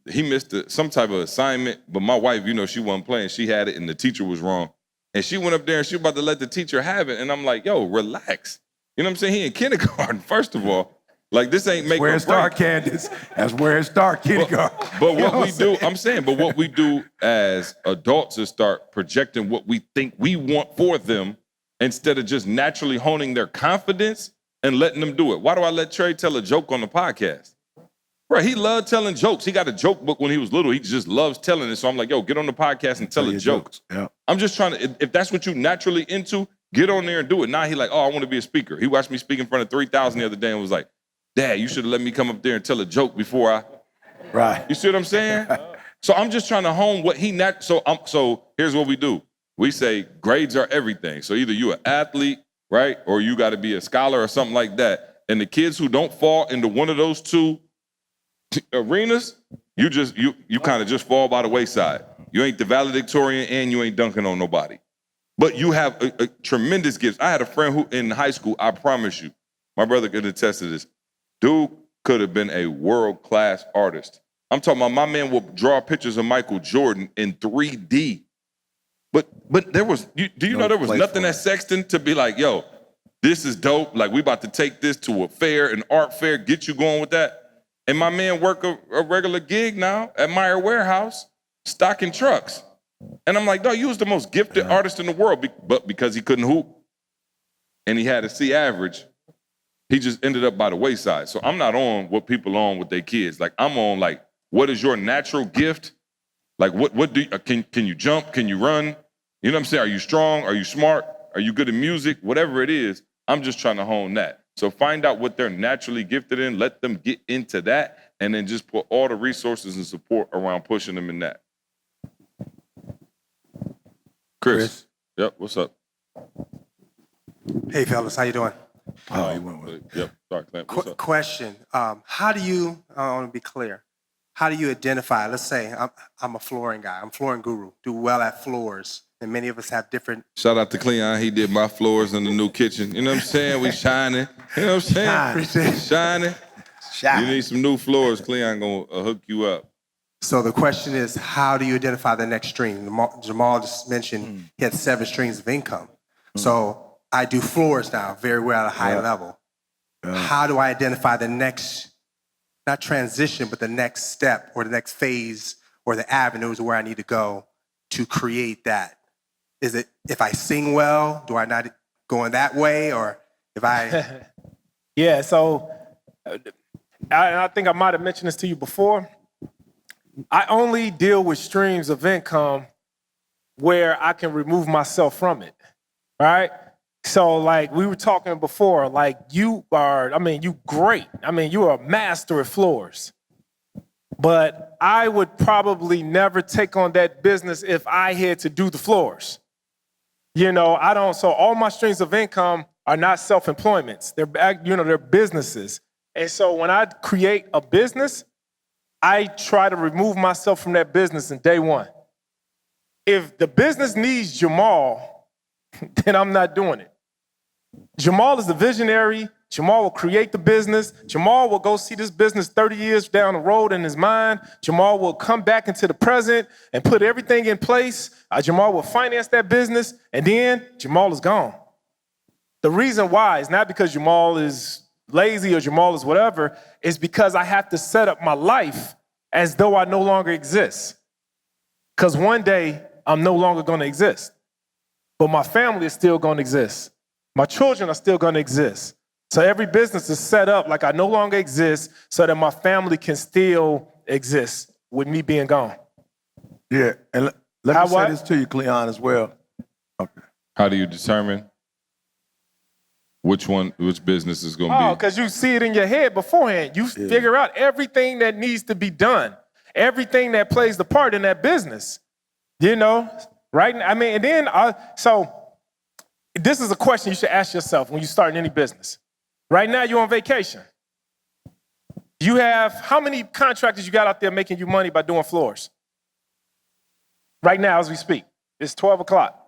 he missed some type of assignment, but my wife, you know, she wasn't playing. She had it and the teacher was wrong. And she went up there and she was about to let the teacher have it. And I'm like, yo, relax. You know what I'm saying? He in kindergarten, first of all. Like, this ain't make or break. Where it start, Candace. That's where it start, kindergarten. But what we do, but what we do as adults is start projecting what we think we want for them instead of just naturally honing their confidence and letting them do it. Why do I let Trey tell a joke on the podcast? Bro, he loved telling jokes. He got a joke book when he was little. He just loves telling it. So I'm like, yo, get on the podcast and tell a joke. Yeah. I'm just trying to, if that's what you naturally into, get on there and do it. Now he like, I want to be a speaker. He watched me speak in front of 3,000 the other day and was like, Dad, you should have let me come up there and tell a joke before I. Right. You see what I'm saying? So I'm just trying to hone what he So here's what we do. We say grades are everything. So either you're an athlete, right, or you got to be a scholar or something like that. And the kids who don't fall into one of those two arenas, you kind of just fall by the wayside. You ain't the valedictorian and you ain't dunking on nobody. But you have a tremendous gifts. I had a friend who in high school, I promise you, my brother could attest to this. Dude could have been a world-class artist. I'm talking about my man will draw pictures of Michael Jordan in 3D. But there was, do you know there was nothing at Sexton to be like, yo, this is dope. Like, we about to take this to a fair, an art fair, get you going with that. And my man work a regular gig now at Meyer Warehouse, stocking trucks. And I'm like, dog, you was the most gifted artist in the world, but because he couldn't hoop and he had a C average, he just ended up by the wayside. So I'm not on what people on with their kids. Like, I'm on, like, what is your natural gift? Like, what do you, can you jump? Can you run? You know what I'm saying? Are you strong? Are you smart? Are you good at music? Whatever it is, I'm just trying to hone that. So find out what they're naturally gifted in, let them get into that, and then just put all the resources and support around pushing them in that. Chris. Yep, what's up? Hey, fellas, how you doing? Oh, he went with it. Yep, sorry, Clint. What's up? Question, how do you, I want to be clear, how do you identify, let's say I'm a flooring guy, I'm a flooring guru, do well at floors, and many of us have different... Shout out to Cleon, he did my floors in the new kitchen. You know what I'm saying? We shining. You know what I'm saying? Shining. You need some new floors, Cleon gonna hook you up. So the question is, how do you identify the next stream? Jamal just mentioned he had 7 streams of income. So I do floors now very well at a high level. How do I identify the next not transition, but the next step or the next phase or the avenues where I need to go to create that? Is it if I sing well, do I not go in that way? Or if I... Yeah, so I think I might have mentioned this to you before. I only deal with streams of income where I can remove myself from it, right? So like we were talking before, like you great. You are a master at floors. But I would probably never take on that business if I had to do the floors. So all my streams of income are not self-employments. They're businesses. And so when I create a business, I try to remove myself from that business in day one. If the business needs Jamal, then I'm not doing it. Jamal is the visionary. Jamal will create the business. Jamal will go see this business 30 years down the road in his mind. Jamal will come back into the present and put everything in place. Jamal will finance that business, and then Jamal is gone. The reason why is not because Jamal is lazy or Jamal is whatever, is because I have to set up my life as though I no longer exist. Because one day, I'm no longer going to exist. But my family is still going to exist. My children are still going to exist. So every business is set up like I no longer exist so that my family can still exist with me being gone. Yeah, and let me say this to you, Cleon, as well. Okay. How do you determine which business is going to be? Oh, because you see it in your head beforehand. You figure out everything that needs to be done, everything that plays the part in that business, right? And then, so this is a question you should ask yourself when you start in any business. Right now, you're on vacation. You have, how many contractors you got out there making you money by doing floors? Right now, as we speak, it's 12 o'clock.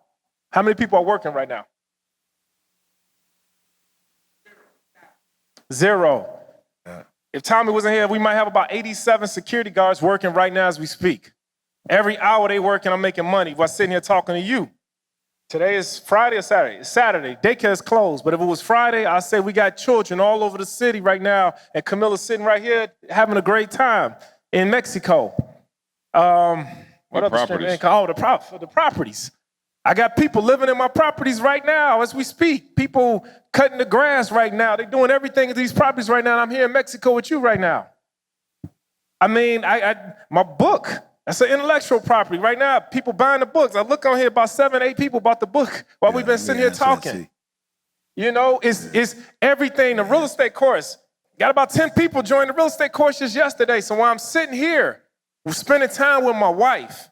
How many people are working right now? 0. Yeah. If Tommy wasn't here, we might have about 87 security guards working right now as we speak. Every hour they work and I'm making money while sitting here talking to you. Today is Friday or Saturday? It's Saturday. Daycare is closed. But if it was Friday, I'd say we got children all over the city right now. And Camilla's sitting right here having a great time in Mexico. What other properties? Oh, the properties. I got people living in my properties right now as we speak. People cutting the grass right now. They're doing everything at these properties right now. And I'm here in Mexico with you right now. My book. That's an intellectual property. Right now, people buying the books. I look on here, about 7, 8 people bought the book while we've been sitting here talking. It's everything. The real estate course. Got about 10 people join the real estate course just yesterday. So while I'm sitting here, we're spending time with my wife,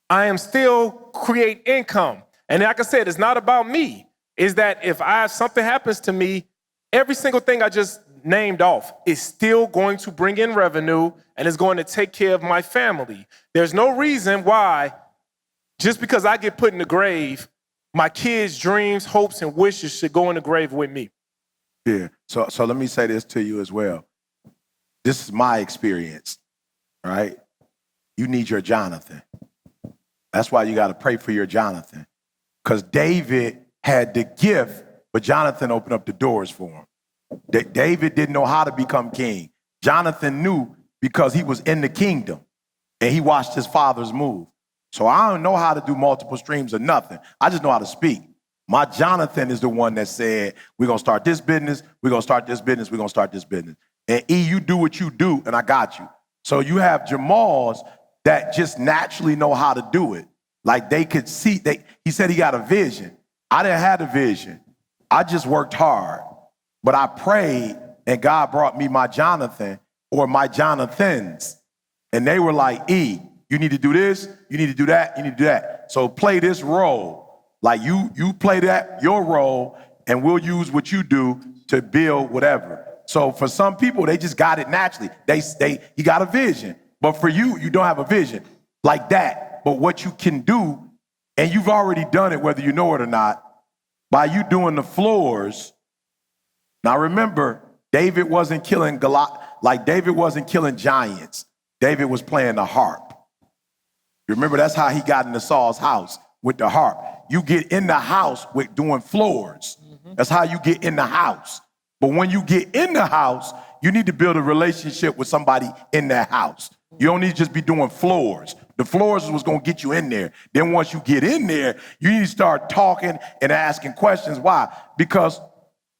I am still create income. And like I said, it's not about me. It's that if something happens to me, every single thing I just named off is still going to bring in revenue and is going to take care of my family. There's no reason why, just because I get put in the grave, my kids' dreams, hopes, and wishes should go in the grave with me. Yeah, so let me say this to you as well. This is my experience, right? You need your Jonathan. That's why you got to pray for your Jonathan. Because David had the gift, but Jonathan opened up the doors for him. David didn't know how to become king. Jonathan knew because he was in the kingdom and he watched his father's move. So I don't know how to do multiple streams of nothing. I just know how to speak. My Jonathan is the one that said, we're going to start this business, we're going to start this business, we're going to start this business. And E, you do what you do, and I got you. So you have Jamals that just naturally know how to do it. Like they could see, he said he got a vision. I didn't have a vision. I just worked hard. But I prayed, and God brought me my Jonathan or my Jonathans. And they were like, E, you need to do this, you need to do that, you need to do that. So play this role. Like you play that, your role, and we'll use what you do to build whatever. So for some people, they just got it naturally. He got a vision. But for you, you don't have a vision like that. But what you can do, and you've already done it, whether you know it or not, by you doing the floors. Now remember, David wasn't killing Goliath, like David wasn't killing giants. David was playing the harp. You remember that's how he got into Saul's house, with the harp. You get in the house with doing floors. That's how you get in the house. But when you get in the house, you need to build a relationship with somebody in that house. You don't need to just be doing floors. The floors is what's going to get you in there. Then once you get in there, you need to start talking and asking questions. Why? Because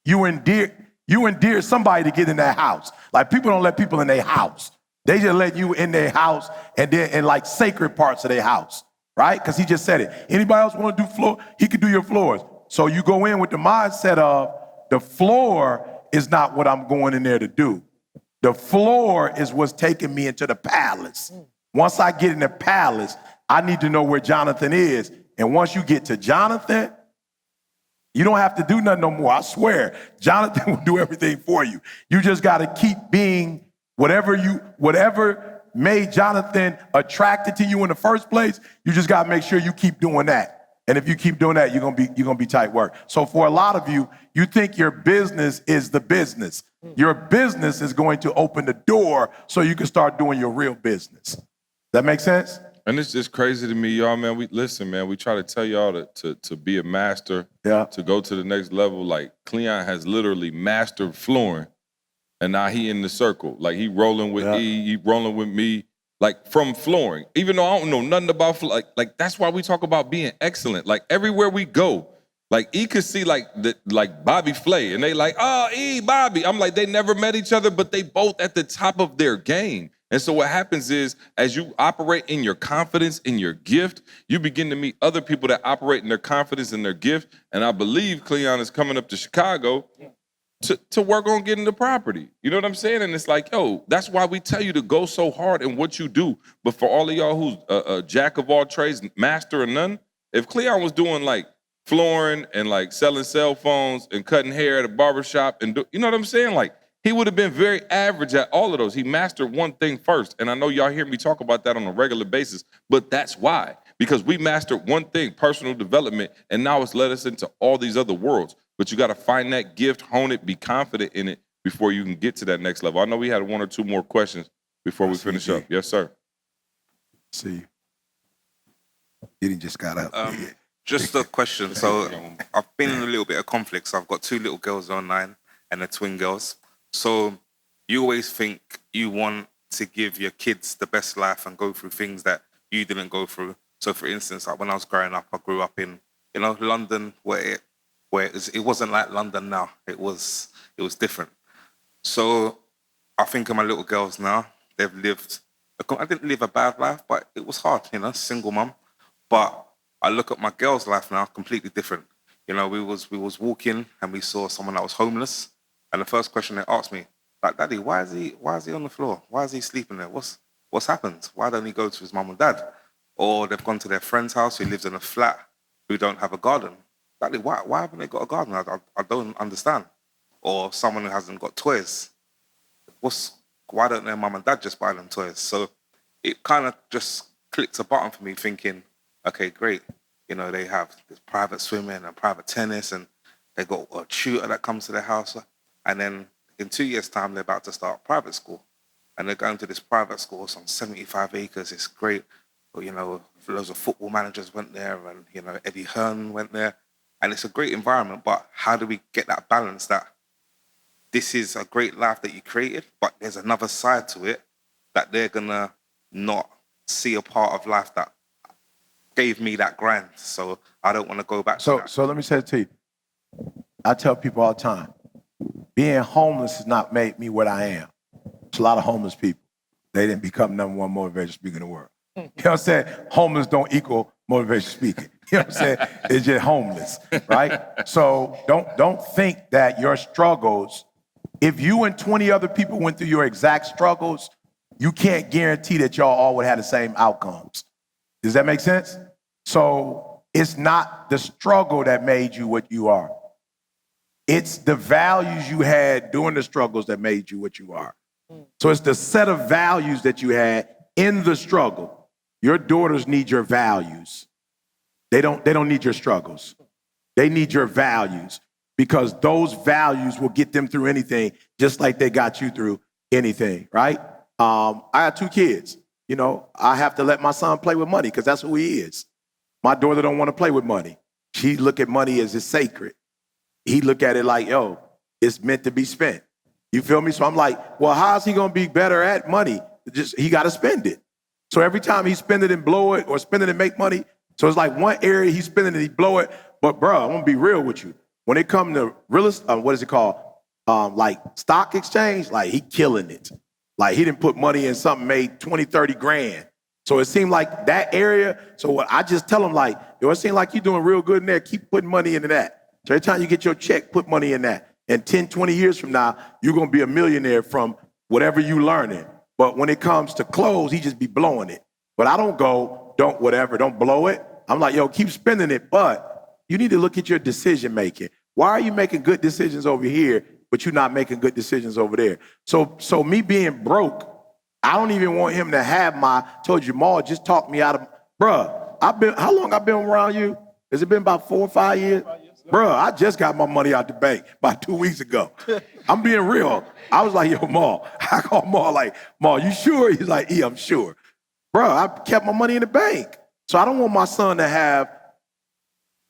you endear somebody to get in that house. Like, people don't let people in their house. They just let you in their house and then in like sacred parts of their house, right? Because he just said it. Anybody else want to do floor? He could do your floors. So you go in with the mindset of the floor is not what I'm going in there to do. The floor is what's taking me into the palace. Once I get in the palace, I need to know where Jonathan is. And once you get to Jonathan, you don't have to do nothing no more. I swear, Jonathan will do everything for you. You just got to keep being whatever made Jonathan attracted to you in the first place. You just got to make sure you keep doing that. And if you keep doing that, you're gonna be tight work. So for a lot of you, you think your business is the business. Your business is going to open the door so you can start doing your real business. That make sense? And it's just crazy to me, y'all, man. We try to tell y'all to be a master, to go to the next level. Like, Cleon has literally mastered flooring, and now he in the circle. Like, he rolling with E, he rolling with me, like, from flooring. Even though I don't know nothing about like that's why we talk about being excellent. Like, everywhere we go, like, E could see like Bobby Flay, and they like, oh, E, Bobby. I'm like, they never met each other, but they both at the top of their game. And so what happens is, as you operate in your confidence, in your gift, you begin to meet other people that operate in their confidence and their gift. And I believe Cleon is coming up to Chicago to work on getting the property. You know what I'm saying? And it's like, yo, that's why we tell you to go so hard in what you do. But for all of y'all who's a jack of all trades, master of none, if Cleon was doing like flooring and like selling cell phones and cutting hair at a barbershop and you know what I'm saying? Like, he would have been very average at all of those. He mastered one thing first. And I know y'all hear me talk about that on a regular basis, but that's why. Because we mastered one thing, personal development, and now it's led us into all these other worlds. But you got to find that gift, hone it, be confident in it before you can get to that next level. I know we had one or two more questions before we finish up. Yes, sir. See, he just got up. Just a question. So I've been in a little bit of conflict. So I've got 2 little girls online and they're twin girls. So you always think you want to give your kids the best life and go through things that you didn't go through. So for instance, like when I was growing up, I grew up in, London, where it wasn't like London now. It was different. So I think of my little girls now. They've lived, I didn't live a bad life, but it was hard, single mum. But I look at my girls' life now, completely different. We was walking and we saw someone that was homeless. And the first question they asked me, like, Daddy, why is he on the floor? Why is he sleeping there? What's happened? Why don't he go to his mum and dad? Or they've gone to their friend's house who lives in a flat who don't have a garden. Daddy, why haven't they got a garden? I don't understand. Or someone who hasn't got toys. Why don't their mum and dad just buy them toys? So it kind of just clicked a button for me thinking, okay, great. They have this private swimming and private tennis and they got a tutor that comes to their house. And then in 2 years' time, they're about to start private school. And they're going to this private school. It's on 75 acres. It's great. But, loads of football managers went there and, Eddie Hearn went there. And it's a great environment. But how do we get that balance that this is a great life that you created, but there's another side to it that they're going to not see a part of life that gave me that grind. So I don't want to go back to that. So let me say it to you. I tell people all the time, being homeless has not made me what I am. There's a lot of homeless people. They didn't become #1 motivational speaker in the world. You know what I'm saying? Homeless don't equal motivational speaking. You know what I'm saying? It's just homeless, right? So don't think that your struggles, if you and 20 other people went through your exact struggles, you can't guarantee that y'all all would have the same outcomes. Does that make sense? So it's not the struggle that made you what you are. It's the values you had during the struggles that made you what you are. So it's the set of values that you had in the struggle. Your daughters need your values. They don't need your struggles. They need your values because those values will get them through anything, just like they got you through anything, right? I have 2 kids. I have to let my son play with money because that's who he is. My daughter don't want to play with money. She look at money as it's sacred. He look at it like, yo, it's meant to be spent. You feel me? So I'm like, well, how's he gonna be better at money? He gotta spend it. So every time he spend it and blow it or spend it and make money, so it's like one area he's spending and he blow it. But bro, I'm gonna be real with you. When it comes to real estate, what is it called? Like stock exchange, like he killing it. Like he didn't put money in something made 20, 30 grand. So it seemed like that area. So what I just tell him like, yo, it seems like you're doing real good in there. Keep putting money into that. So every time you get your check, put money in that. And 10, 20 years from now, you're gonna be a millionaire from whatever you learning. But when it comes to clothes, he just be blowing it. But I don't go, don't blow it. I'm like, yo, keep spending it, but you need to look at your decision making. Why are you making good decisions over here, but you're not making good decisions over there? So me being broke, I don't even want him to have told you, Ma, just talk me out of, bruh, how long I've been around you? Has it been about 4 or 5 years? Bruh, I just got my money out the bank about 2 weeks ago. I'm being real. I was like, yo, Ma, I called Ma like, Ma, you sure? He's like, yeah, I'm sure. Bruh, I kept my money in the bank. So I don't want my son to have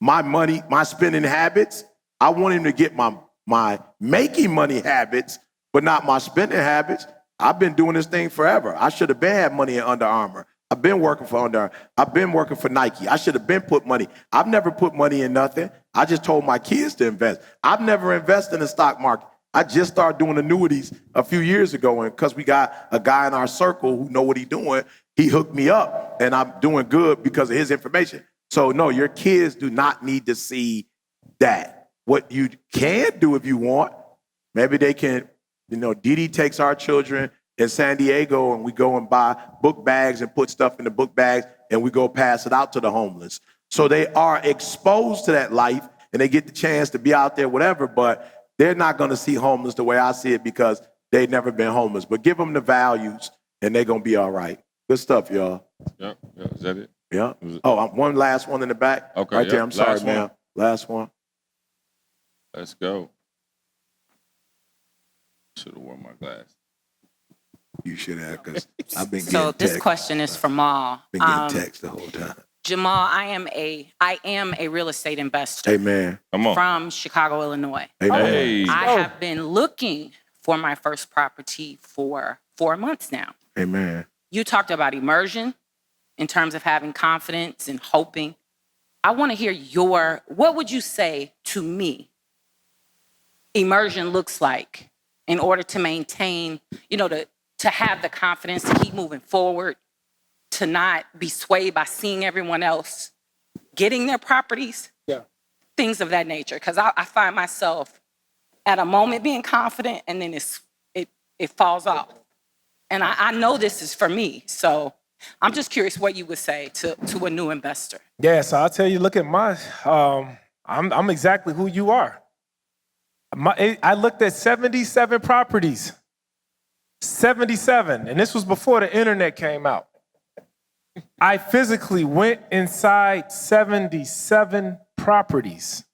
my money, my spending habits. I want him to get my making money habits, but not my spending habits. I've been doing this thing forever. I should have been had money in Under Armour. I've been working for Under Armour. I've been working for Nike. I should have been put money. I've never put money in nothing. I just told my kids to invest. I've never invested in the stock market. I just started doing annuities a few years ago, and because we got a guy in our circle who know what he's doing, he hooked me up, and I'm doing good because of his information. So no, your kids do not need to see that. What you can do if you want, maybe they can, Didi takes our children in San Diego and we go and buy book bags and put stuff in the book bags and we go pass it out to the homeless. So they are exposed to that life and they get the chance to be out there, whatever, but they're not gonna see homeless the way I see it because they've never been homeless. But give them the values and they're gonna be all right. Good stuff, y'all. Yeah. Is that it? Yeah. Oh, one last one in the back. Okay. Right there. I'm sorry, Last man. one. Last one. Let's go. Should have worn my glasses. You should have, because I've been getting So this text. question is from Maul. Been getting text the whole time. Jamal, I am a real estate investor. Amen. Come on. From Chicago, Illinois. Amen. Hey. I have been looking for my first property for 4 months now. Amen. You talked about immersion in terms of having confidence and hoping. I want to hear what would you say to me immersion looks like in order to maintain, to have the confidence to keep moving forward, to not be swayed by seeing everyone else getting their properties, things of that nature. Because I find myself at a moment being confident and then it falls off. And I know this is for me. So I'm just curious what you would say to a new investor. Yeah, so I'll tell you, look at my, I'm exactly who you are. I looked at 77 properties. 77, and this was before the internet came out. I physically went inside 77 properties.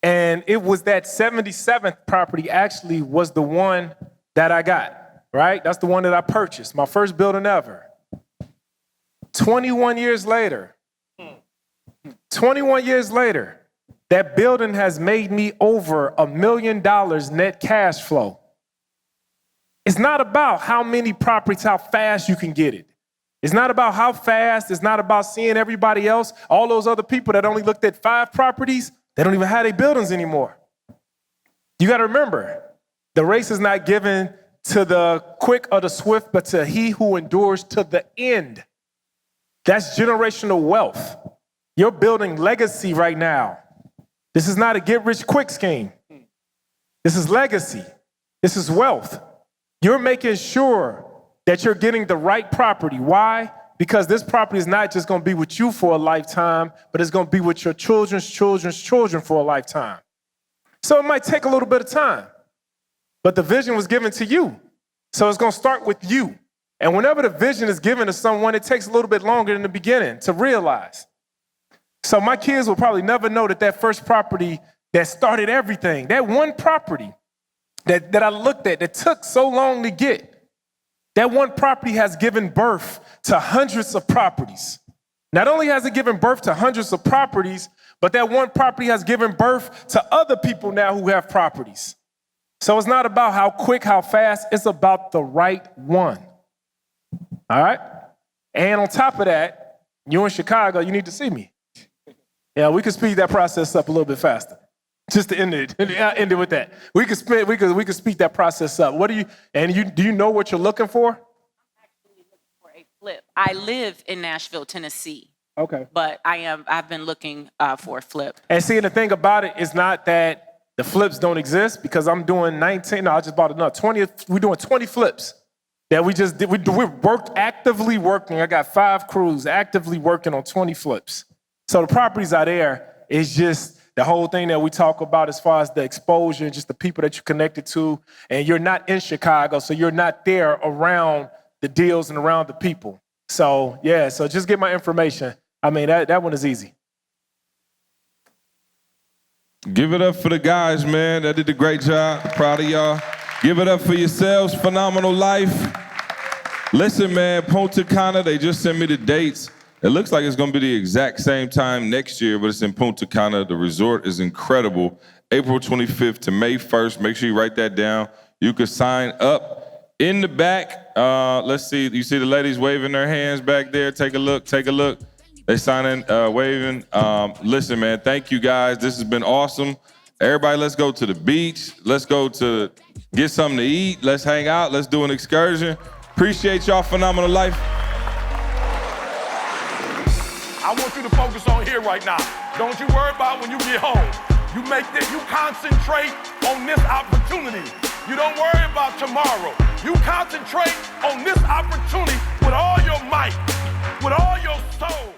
And it was that 77th property actually was the one that I got, right? That's the one that I purchased, my first building ever. 21 years later, that building has made me over $1 million net cash flow. It's not about how many properties, how fast you can get it. It's not about how fast. It's not about seeing everybody else. All those other people that only looked at 5 properties, they don't even have their buildings anymore. You got to remember, the race is not given to the quick or the swift, but to he who endures to the end. That's generational wealth. You're building legacy right now. This is not a get-rich-quick scheme. This is legacy. This is wealth. You're making sure that you're getting the right property. Why? Because this property is not just going to be with you for a lifetime, but it's going to be with your children's children's children for a lifetime. So it might take a little bit of time, but the vision was given to you. So it's going to start with you. And whenever the vision is given to someone, it takes a little bit longer in the beginning to realize. So my kids will probably never know that first property that started everything, that one property that I looked at that took so long to get, that one property has given birth to hundreds of properties. Not only has it given birth to hundreds of properties, but that one property has given birth to other people now who have properties. So it's not about how quick, how fast, it's about the right one. All right? And on top of that, you're in Chicago, you need to see me. Yeah, we could speed that process up a little bit faster. Just to end it with that. We could speed that process up. Do you know what you're looking for? I'm actually looking for a flip. I live in Nashville, Tennessee. Okay. But I've been looking for a flip. And see, the thing about it is not that the flips don't exist, because I'm doing 19. No, I just bought another 20. We're doing 20 flips that we just did. We're actively working. I got 5 crews actively working on 20 flips. So the properties are there. It's just the whole thing that we talk about as far as the exposure, just the people that you're connected to. And you're not in Chicago, so you're not there around the deals and around the people. So, yeah, so just get my information. I mean, that one is easy. Give it up for the guys, man. That did a great job. Proud of y'all. Give it up for yourselves. Phenomenal life. Listen, man, Punta Cana, they just sent me the dates. It looks like it's going to be the exact same time next year, but it's in Punta Cana. The resort is incredible. April 25th to May 1st. Make sure you write that down. You can sign up in the back. Let's see. You see the ladies waving their hands back there? Take a look. Take a look. They signing, waving. Listen, man, thank you guys. This has been awesome. Everybody, let's go to the beach. Let's go to get something to eat. Let's hang out. Let's do an excursion. Appreciate y'all. Phenomenal life. I want you to focus on here right now. Don't you worry about when you get home. You concentrate on this opportunity. You don't worry about tomorrow. You concentrate on this opportunity with all your might, with all your soul.